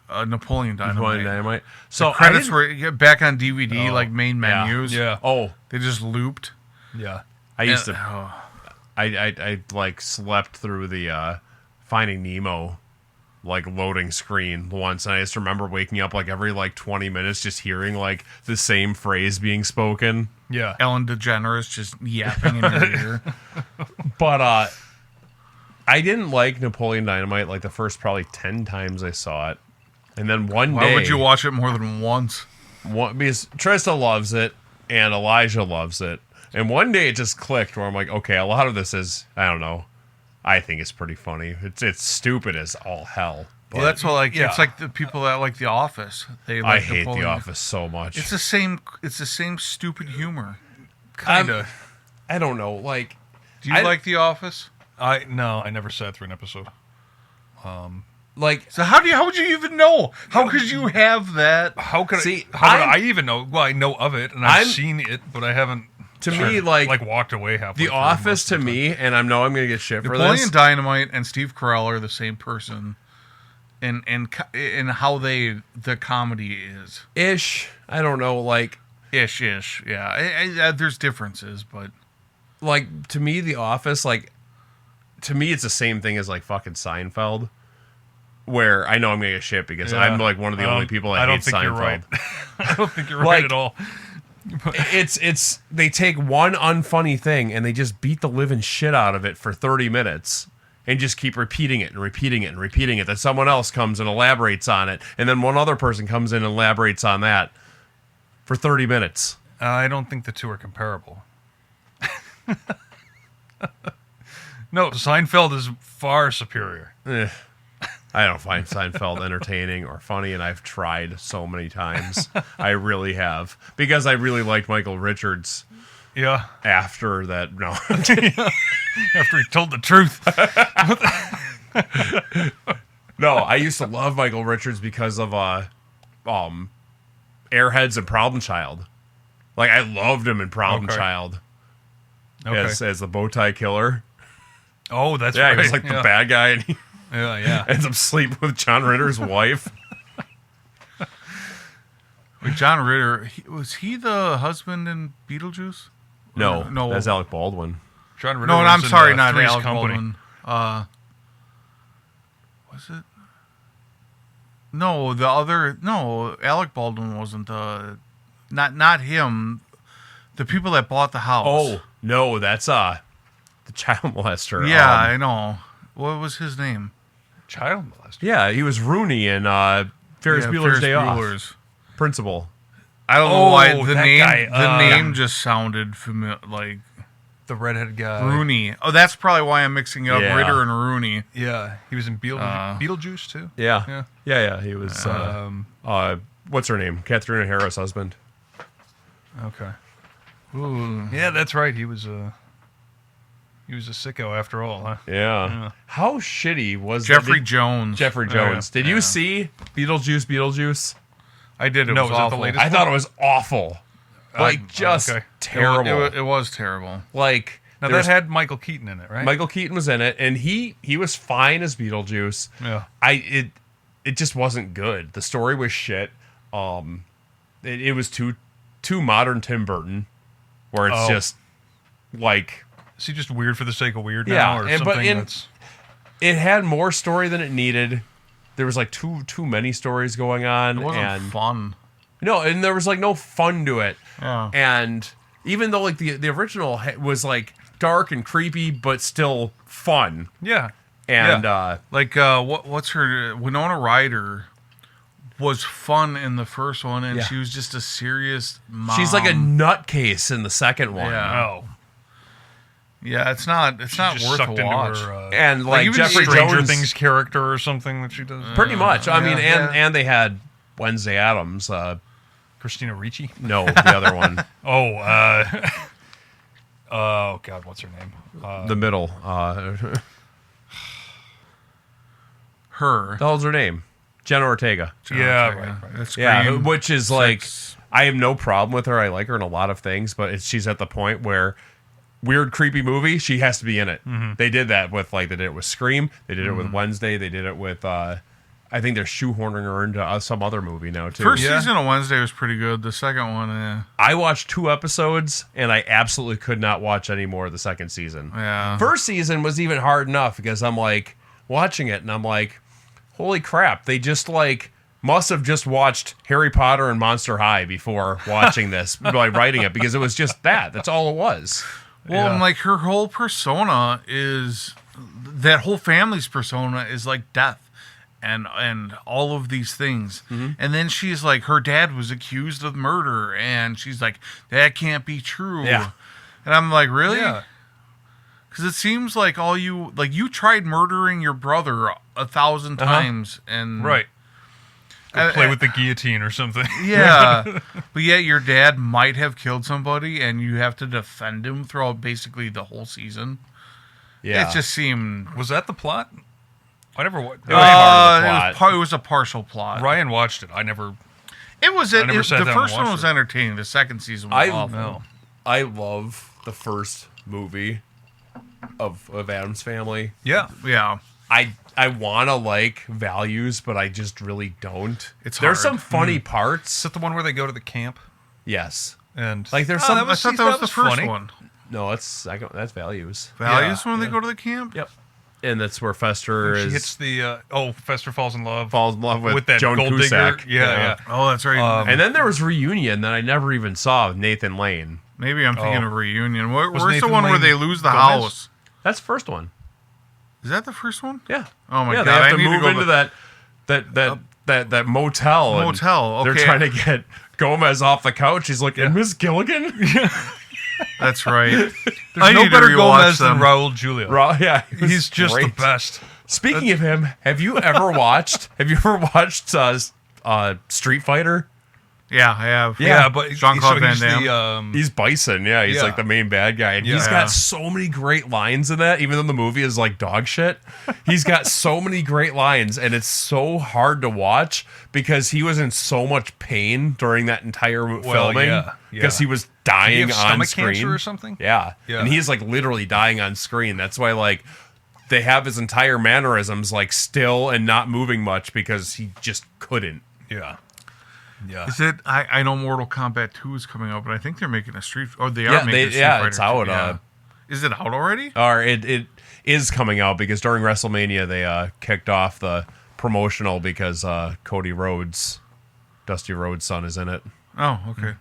what? Napoleon Dynamite. Napoleon Dynamite. So Credits were back on DVD, Oh, like main yeah. menus. Yeah. Oh, They just looped. Yeah. I used And- to. oh. I like slept through the Finding Nemo like loading screen once, and I just remember waking up like every like 20 minutes just hearing like the same phrase being spoken. Yeah. Ellen DeGeneres just yapping in your ear. But I didn't like Napoleon Dynamite like the first probably 10 times I saw it. And then one day, Why would you watch it more than once? because Trista loves it and Elijah loves it. And one day it just clicked where I'm like, okay, a lot of this is, I don't know, I think it's pretty funny. It's stupid as all hell. Well, that's what like yeah. it's like the people that like The Office. They I like hate Napoleon. The Office so much. It's the same. It's the same stupid humor. Kinda. I don't know. Like, Do you I- like The Office? I never sat through an episode. like So how would you even know? How could you have that? How could See, how would I'm- I even know? Well, I know of it and I've I'm- seen it, but I haven't. to me, like walked away halfway. The through Office most to of the time. me, and I know I'm gonna get shit for Napoleon this. Dynamite and Steve Carell are the same person, and how the comedy is Ish. I don't know. Like ish. Yeah, there's differences, but to me, The Office, like, to me, it's the same thing as like fucking Seinfeld. Where I know I'm gonna get shit because Yeah. I'm like one of the only people that I don't hate think Seinfeld. you're right. I don't think you're Like- right at all. It's they take one unfunny thing and they just beat the living shit out of it for 30 minutes and just keep repeating it and repeating it and repeating it. Then someone else comes and elaborates on it, and then one other person comes in and elaborates on that for 30 minutes. I don't think the two are comparable. No, Seinfeld is far superior. I don't find Seinfeld entertaining or funny, and I've tried so many times. I really have. Because I really liked Michael Richards Yeah, after that. No. after he told the truth. No, I used to love Michael Richards because of Airheads and Problem Child. Like, I loved him in Problem Okay. Child Okay. as the bow tie killer. Oh, that's Yeah, right. he was like the bad guy, and he Yeah. ends up sleeping with John Ritter's wife. wait, John Ritter was he the husband in Beetlejuice? No, No. that's Alec Baldwin. John Ritter No, was I'm in, sorry, not Three's Alec Company. Baldwin. Was it? No, the other. No, Alec Baldwin wasn't. Not him. The people that bought the house. Oh, no, that's the child molester. yeah, I know. What was his name? Child molester. Yeah, he was Rooney in Ferris Bueller's Day Bueller's. Off. Principal. I don't know why the that name. guy, The name just sounded familiar, like The redheaded guy. Rooney. Oh, that's probably why I'm mixing up Yeah. Ritter and Rooney. Yeah, he was in Beetlejuice too. Yeah. Yeah. He was. What's her name? Catherine O'Hara's husband. Okay. Ooh. Yeah, that's right. He was a sicko after all, huh? Yeah. How shitty was Jeffrey Jones. Jeffrey Jones. Did you see Beetlejuice? I did. It No, was was that the awful. latest? I thought it was awful. Like, just okay. terrible. It was terrible. Like, Now there's- that had Michael Keaton in it, right? Michael Keaton was in it, and he was fine as Beetlejuice. Yeah. It just wasn't good. The story was shit. It was too modern Tim Burton, where it's just like, Is he just weird for the sake of weird Yeah, now, or and- but something in- that's it had more story than it needed. There was like too many stories going on, It wasn't and fun. no, and there was like no fun to it. Yeah. And even though like the original was like dark and creepy, but still fun. yeah. And Like what's her Winona Ryder was fun in the first one, and Yeah. she was just a serious mom. she's like a nutcase in the second one. Yeah. Oh, Yeah, it's not just worth sucked a watch. into her And like even Jeffrey Stranger Jones, Things character or something that she does. pretty much. I mean, yeah. and they had Wednesday Addams. Christina Ricci. No, the other one, Oh, oh God, what's her name? the middle. Her. The hell's her name? Jenna Ortega. Yeah, Okay, right. That's Yeah, Scream which is like, 6. I have no problem with her. I like her in a lot of things, but she's at the point where weird, creepy movie, she has to be in it. Mm-hmm. They did that with they did it with Scream. They did it with Wednesday. They did it with. I think they're shoehorning her into some other movie now too. First Yeah. season of Wednesday was pretty good. The second one, I watched 2 episodes and I absolutely could not watch any more of the second season. yeah. First season was even hard enough because I'm like watching it and I'm like, holy crap! They just like must have just watched Harry Potter and Monster High before watching this, like writing it, because it was just that. That's all it was. Well, Yeah. and like her whole persona is that whole family's persona is like death and all of these things. Mm-hmm. And then she's like, her dad was accused of murder, and she's like, that can't be true. Yeah. And I'm like, really? Yeah. Because it seems like you tried murdering your brother 1,000 times, and Right. Go I- play with the guillotine or something. yeah, but yet your dad might have killed somebody, and you have to defend him throughout basically the whole season. Yeah, It just seemed Was that the plot? I never. It was part of the plot. it was a partial plot. Ryan watched it. I never. It was. I never sat The down first and one watched was entertaining. The second season was I awful. I love the first movie of Addams Family. Yeah. Yeah, I want to like values, but I just really don't. It's There's hard. some funny parts. Is that the one where they go to the camp Yes. and Like there's Oh, some. that I thought that was the first funny. one. No, that's values. Values Yeah, when they go to the camp. Yep. And that's where Fester She is hits the Fester falls in love falls in love with that Joan gold Cusack. digger. Yeah. Oh, that's right. And then there was Reunion that I never even saw with Nathan Lane. Maybe I'm thinking Oh. of Reunion. Where's the Nathan one where Lane they lose the Gomez? house? That's the first one. Is that the first one? Yeah. Oh my yeah, God, They have I to need to move go into that motel. and Motel, They're okay. trying to get Gomez off the couch. He's like, Miss Gilligan? That's right. There's I no need to better rewatch Gomez than them. Raul Julia. Yeah. he was He's just great. the best. Speaking of him, have you ever watched Street Fighter? Yeah, I have. Yeah, but Jean-Claude Van he's Damme. the He's Bison, yeah. He's Yeah. like the main bad guy. And he's Yeah. got so many great lines in that, even though the movie is like dog shit. He's got so many great lines, and it's so hard to watch because he was in so much pain during that entire filming. yeah. Because he was Did he dying have on stomach screen. cancer or something? Yeah. Yeah. And he's like literally dying on screen. That's why like they have his entire mannerisms like still and not moving much because he just couldn't. Yeah. Yeah. Is it? I know Mortal Kombat 2 is coming out, but I think they're making a Street. Oh, they are making a Street Fighter it's 2, out. yeah. Is it out already? Or it is coming out because during WrestleMania they kicked off the promotional because Cody Rhodes, Dusty Rhodes' son, is in it. Oh, okay.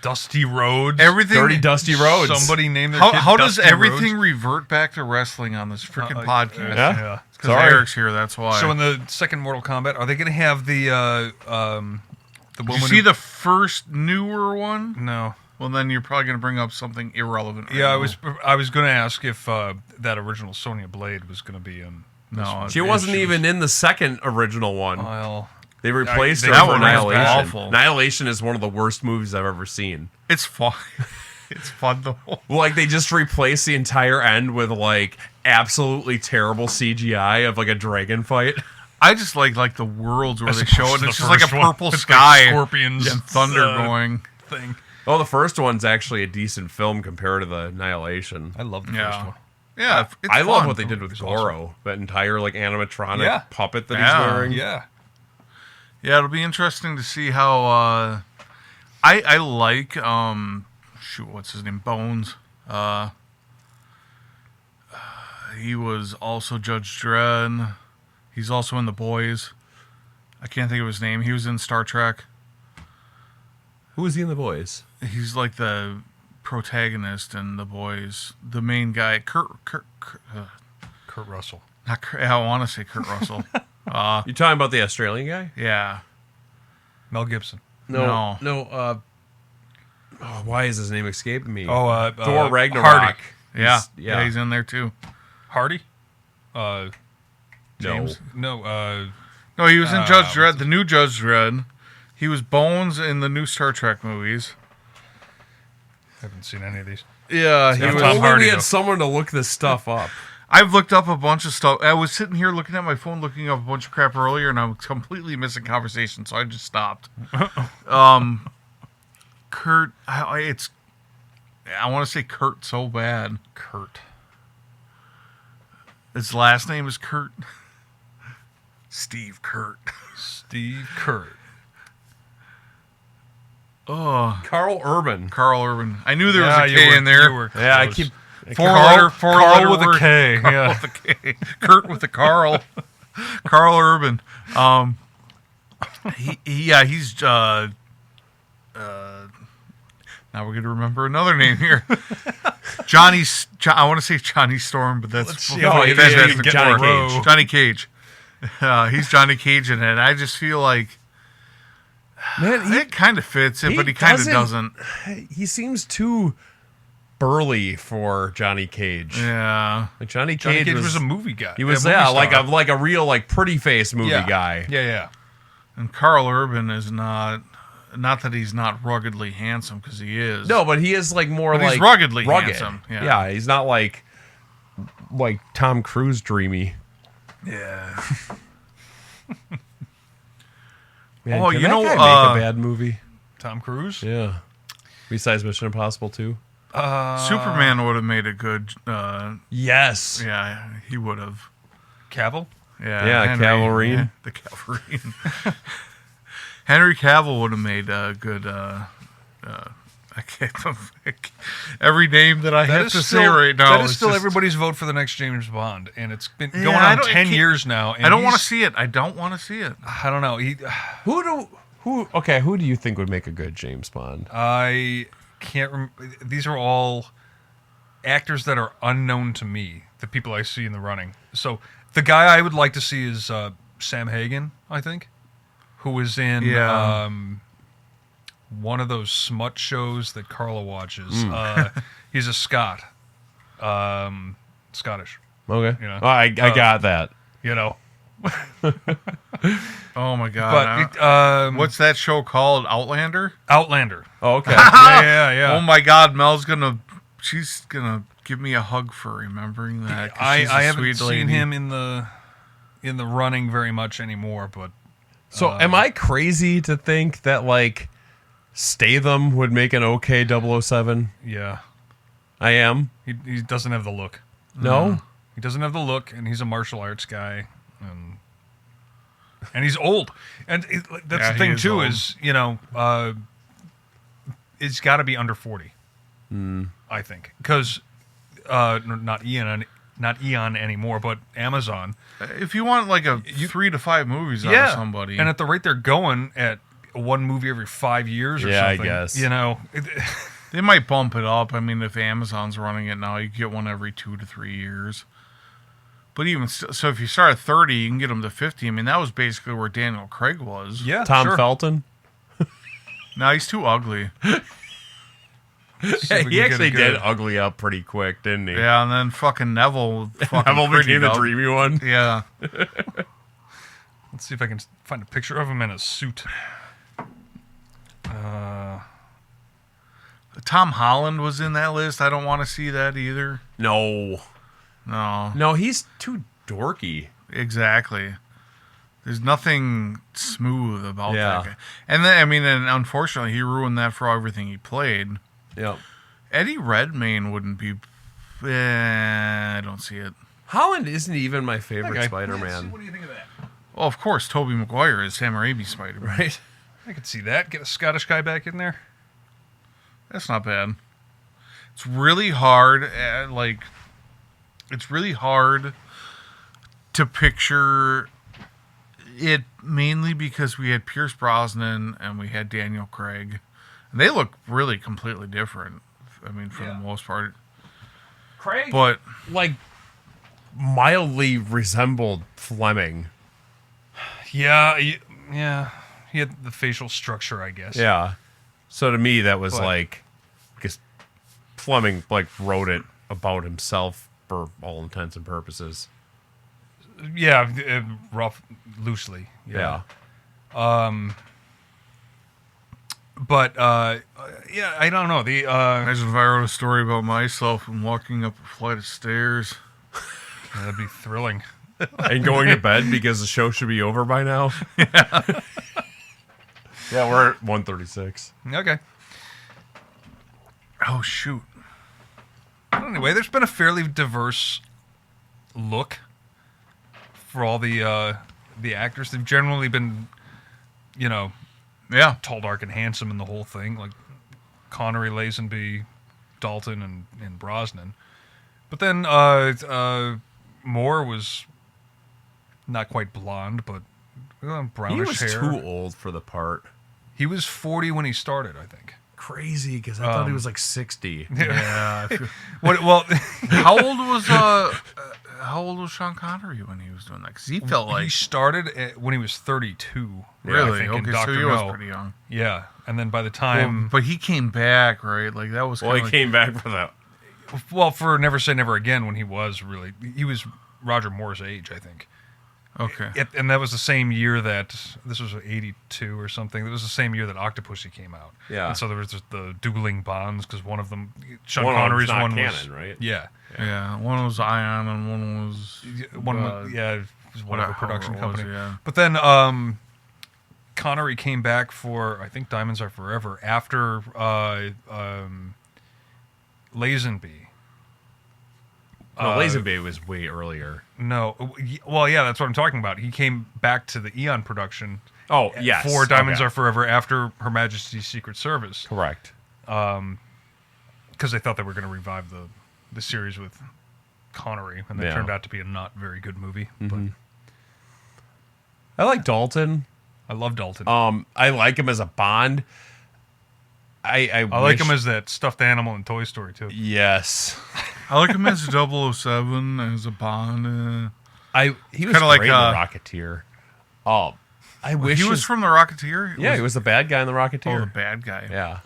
Dusty Roads. Everything. Dirty Dusty Roads. Somebody named their kid How does Dusty everything Roads? revert back to wrestling on this freaking podcast? Yeah. Because Sorry. Eric's here, that's why. So in the second Mortal Kombat, are they going to have the woman? Did you see the first newer one? No. Well, then you're probably going to bring up something irrelevant. Yeah, now. I was going to ask if that original Sonya Blade was going to be in. No, She wasn't even in the second original one. Well, They replaced they her that for one was Annihilation. awful. Annihilation is one of the worst movies I've ever seen. It's fun. It's fun though. Well, like they just replaced the entire end with like absolutely terrible CGI of like a dragon fight. I just like the worlds where As they show opposed it. to It's the just like a first one. purple It's sky like scorpions and thunder going. thing. Oh, the first one's actually a decent film compared to the Annihilation. I love the Yeah. first one. Yeah, it's I love fun. what they did with It's Goro, that entire like animatronic Yeah. puppet that Yeah. he's wearing. Yeah. Yeah, it'll be interesting to see how. I like shoot, what's his name? Bones. He was also Judge Dredd. He's also in The Boys. I can't think of his name. He was in Star Trek. Who was he in The Boys? He's like the protagonist in The Boys. The main guy, Kurt Russell. not Kurt, I want to say Kurt Russell. You talking about the Australian guy? Yeah. Mel Gibson. No. Why is his name escaping me? Thor Ragnarok. Yeah. Yeah. He's in there too. Hardy. James. No. No, he was in Judge what's Dredd, the new Judge Dredd. He was Bones in the new Star Trek movies. Haven't seen any of these. Yeah, he Tom was. Only Hardy, we though. had someone to look this stuff up. I've looked up a bunch of stuff. I was sitting here looking at my phone, looking up a bunch of crap earlier, and I was completely missing conversation, so I just stopped. Kurt, I want to say Kurt so bad. Kurt. His last name is Kurt. Steve Kurt. Steve Kurt. Oh, Carl Urban. Carl Urban. I knew there was a you K were- in there. you were Yeah, I close. keep. Four Carl letter with word. a K. Carl Yeah. with a K. Kurt with a Carl. Carl Urban. He's now we're gonna remember another name here. I want to say Johnny Storm, but that's Let's see how that's you the get Johnny Johnny Cage. Cage. Johnny Cage. He's Johnny Cage in it. I just feel like Man, it kind of fits it, but he kind of doesn't. He seems too burly for Johnny Cage. Yeah. Like Johnny Johnny Cage Cage was a movie guy. He was movie like star. a real like pretty face movie guy. Yeah. And Carl Urban is not that he's not ruggedly handsome, because he is. No, but he is like more But like he's ruggedly handsome, yeah. He's not like Tom Cruise dreamy. Yeah. Man, Oh, can you that know, guy make a bad movie? Tom Cruise. Yeah. Besides Mission Impossible 2? Superman would have made a good. Yes. Yeah, he would have. Cavill. Yeah, Cavalry. Yeah, the Cavalry. Henry Cavill would have made a good. I can't. Every name that I have to say right now. That is is still just- everybody's vote for the next James Bond, and it's been Yeah, going I on don't- 10 I can't- years now. And I don't want to he's- see it. I don't want to see it. I don't know. Who do you think would make a good James Bond? I can't. These are all actors that are unknown to me. The people I see in the running. So the guy I would like to see is Sam Hagen. I think, who is in Yeah. one of those smut shows that Carla watches. He's a Scot, Scottish. Okay. You know, I got that. You know, Oh my god! but What's that show called? Outlander. Outlander? Oh, okay. Yeah. Oh my god! She's gonna give me a hug for remembering that. 'cause she's a I haven't sweet seen lady. him in the running very much anymore, but So am I crazy to think that like Statham would make an okay 007? yeah, I am. he doesn't have the look. No? He doesn't have the look, and he's a martial arts guy, and he's old. And that's Yeah, the he thing is too old. is it's got to be under 40. I think, because not Eon anymore, but Amazon. If you want like 3 to 5 movies out of somebody, and at the rate they're going at one movie every 5 years or Yeah, I something. guess. You know, They might bump it up. I mean, if Amazon's running it now, you get one every 2 to 3 years. But even so, if you start at 30, you can get them to 50. I mean, that was basically where Daniel Craig was. yeah, Tom sure. Felton. Now he's too ugly. See if we He can get actually a did good- ugly up pretty quick, didn't he? Yeah, and then fucking Neville fucking Neville became the prettied up. dreamy one. Yeah. Let's see if I can find a picture of him in a suit. Tom Holland was in that list. I don't want to see that either. No. No, He's too dorky. exactly. There's nothing smooth about Yeah. that guy. And then, I mean, and unfortunately, he ruined that for everything he played. Yep. Eddie Redmayne wouldn't be. I don't see it. Holland isn't even my favorite Okay. Spider-Man. What do you think of that? Well, of course, Tobey Maguire is Sam Raimi's Spider-Man. Right? I could see that. Get a Scottish guy back in there. That's not bad. It's really hard. It's really hard to picture it, mainly because we had Pierce Brosnan and we had Daniel Craig, and they look really completely different. I mean, for the most part. Craig, But like, mildly resembled Fleming. Yeah, yeah. He had the facial structure, I guess. Yeah. So to me, that was But- like, because Fleming like wrote it about himself for all intents and purposes. Yeah, rough, loosely. Yeah. But yeah, I don't know. The imagine if I wrote a story about myself and walking up a flight of stairs. that'd be thrilling. And going to bed because the show should be over by now. Yeah. Yeah, we're at 1:36. Okay. Oh shoot! Anyway, there's been a fairly diverse look for all the actors. They've generally been, you know, Yeah, tall, dark, and handsome in the whole thing, like Connery, Lazenby, Dalton, and Brosnan. But then Moore was not quite blonde, but brownish He was hair. too old for the part. He was 40 when he started, I think. Crazy, because I thought he was like 60. yeah. Well, How old was Sean Connery when he was doing that? Because he felt he like started when he was 32. I really think, in okay. So Dr. he was No. pretty young. Yeah, and then by the time, But he came back, right? Like that was. Well, kinda he came back for that. for Never Say Never Again, when he was Roger Moore's age, I think. Okay. And that was the same year that this was 82 or something. It was the same year that Octopussy came out. Yeah. And so there was the dueling bonds because one of them, Sean One of them's Connery's not one canon, was right? Yeah. Yeah. One was Ion and one was One was, yeah, it was whatever production however it was, company. yeah. But then Connery came back for, I think, Diamonds Are Forever after Lazenby. No, Lazenby was way earlier. No, well, yeah, that's what I'm talking about. He came back to the Eon production. Oh, yes. For Diamonds Okay. Are Forever after Her Majesty's Secret Service, Correct. because they thought they were going to revive the series with Connery, and that Yeah. turned out to be a not very good movie. But I like Dalton. I love Dalton. I like him as a Bond. I like wish- him as that stuffed animal in Toy Story too. Yes. I like him as 007 as a Bond. He was kinda like, great in The Rocketeer. Oh, I wish He was from the Rocketeer. Yeah, he was the bad guy in The Oh, the Rocketeer. bad guy. Yeah.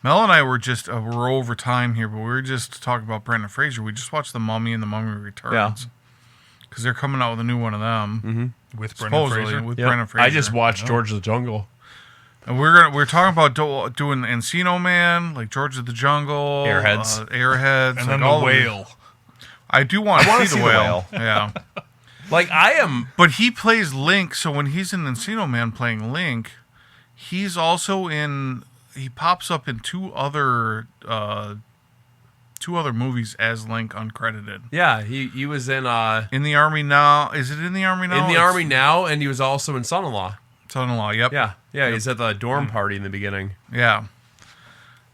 Mel and I were just we're over time here, but we were just talking about Brendan Fraser. We just watched The Mummy and The Mummy Returns. Because they're coming out with a new one of them. With Brendan Supposedly Fraser. with Yep. Brendan Fraser. I just watched George of the Jungle. And we're talking about doing Encino Man, like George of the Jungle, Airheads. Airheads, And like then all the of it. whale. I do want to see the whale. Yeah, Like, I am... but he plays Link. So when he's in Encino Man playing Link, he's also in. He pops up in two other movies as Link, uncredited. Yeah, he was in In the Army Now. Is it in the Army Now? the Army now, and he was also in Son-in-Law. Son-in-Law. Yep. Yeah, he's at the dorm party in the beginning. Yeah.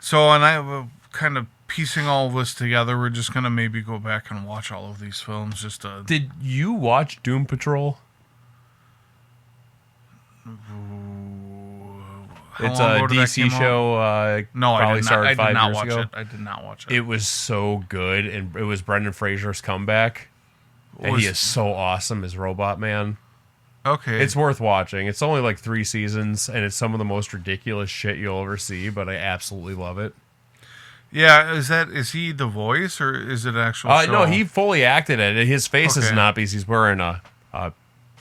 So, and I kind of piecing all of this together. We're just gonna maybe go back and watch all of these films just to. Did you watch Doom Patrol? It's long a ago did that DC came out? show. No, I probably did not. started I 5 did not years watch ago. it. I did not watch it. It was so good, and it was Brendan Fraser's comeback. And Was- he is so awesome as Robot Man. Okay. It's worth watching. It's only like 3 seasons, and it's some of the most ridiculous shit you'll ever see, but I absolutely love it. Yeah, is he the voice or is it actual show? No, he fully acted it. His face is Okay. not because he's wearing a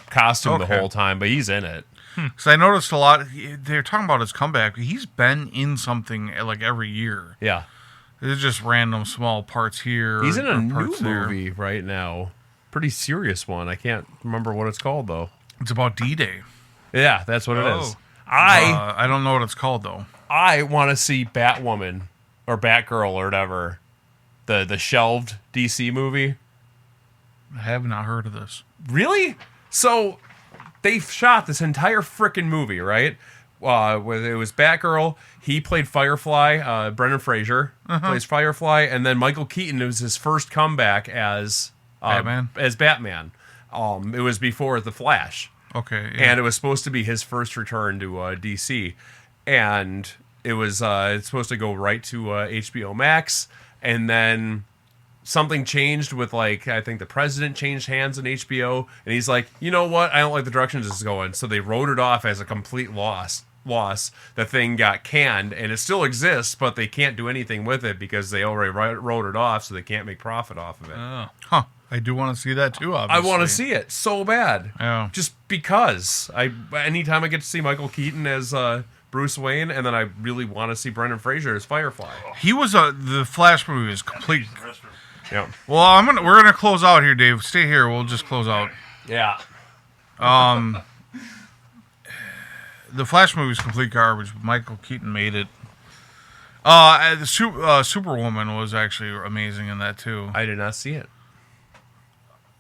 costume the Okay. whole time, but he's in it. Because I noticed a lot. They're talking about his comeback. He's been in something like every year. Yeah. It's just random small parts here. He's in a or new parts there. movie right now. Pretty serious one. I can't remember what it's called, though. It's about D-Day. Yeah, that's what it is. Oh. I don't know what it's called though. I want to see Batwoman or Batgirl or whatever. The shelved DC movie. I have not heard of this. Really? So they shot this entire frickin' movie, right? Where it was Batgirl. He played Firefly. Brendan Fraser plays Firefly, and then Michael Keaton. It was his first comeback as Batman? As Batman. It was before The Flash, Okay. Yeah. and it was supposed to be his first return to DC, and it was it's supposed to go right to HBO Max, and then something changed with, like, I think the president changed hands in HBO, and he's like, you know what? I don't like the direction this is going. So they wrote it off as a complete loss. The thing got canned, and it still exists, but they can't do anything with it because they already wrote it off, so they can't make profit off of it. Huh. I do want to see that too, I obviously. want to see it so bad. Yeah. Just because. Anytime I get to see Michael Keaton as Bruce Wayne, and then I really want to see Brendan Fraser as Firefly. He was the Flash movie is complete. Yeah. Well, we're gonna close out here, Dave. Stay here. We'll just close out. Yeah. The Flash movie is complete garbage, but Michael Keaton made it. Superwoman was actually amazing in that too. I did not see it.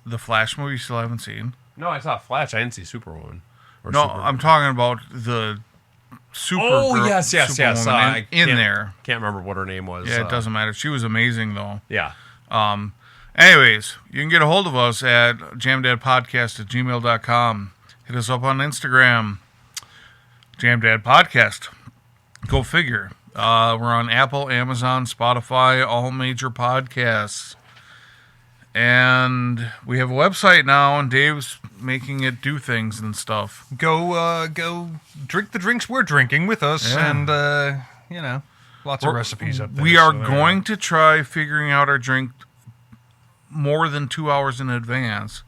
The Flash movie you still haven't seen? No, I saw Flash. I didn't see Superwoman. Or No, Superman. I'm talking about the Super. Oh, yes. Superwoman in Can't- there. Can't remember what her name was. Yeah, it doesn't matter. She was amazing though. Yeah. Anyways, you can get a hold of us at jamdadpodcast@gmail.com. Hit us up on Instagram, Jamdadpodcast. Go figure. We're on Apple, Amazon, Spotify, all major podcasts. And we have a website now, and Dave's making it do things and stuff. Go drink the drinks we're drinking with us, Yeah. and lots of recipes up there. We are so there going to try figuring out our drink more than 2 hours in advance.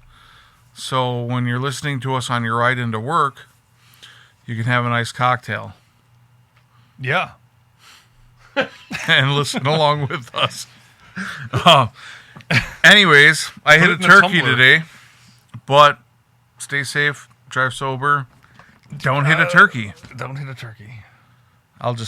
So when you're listening to us on your ride into work, you can have a nice cocktail Yeah. and listen along with us. Anyways, I hit it a in a turkey tumbler. today, but stay safe, drive sober, don't hit a turkey. Don't hit a turkey. I'll just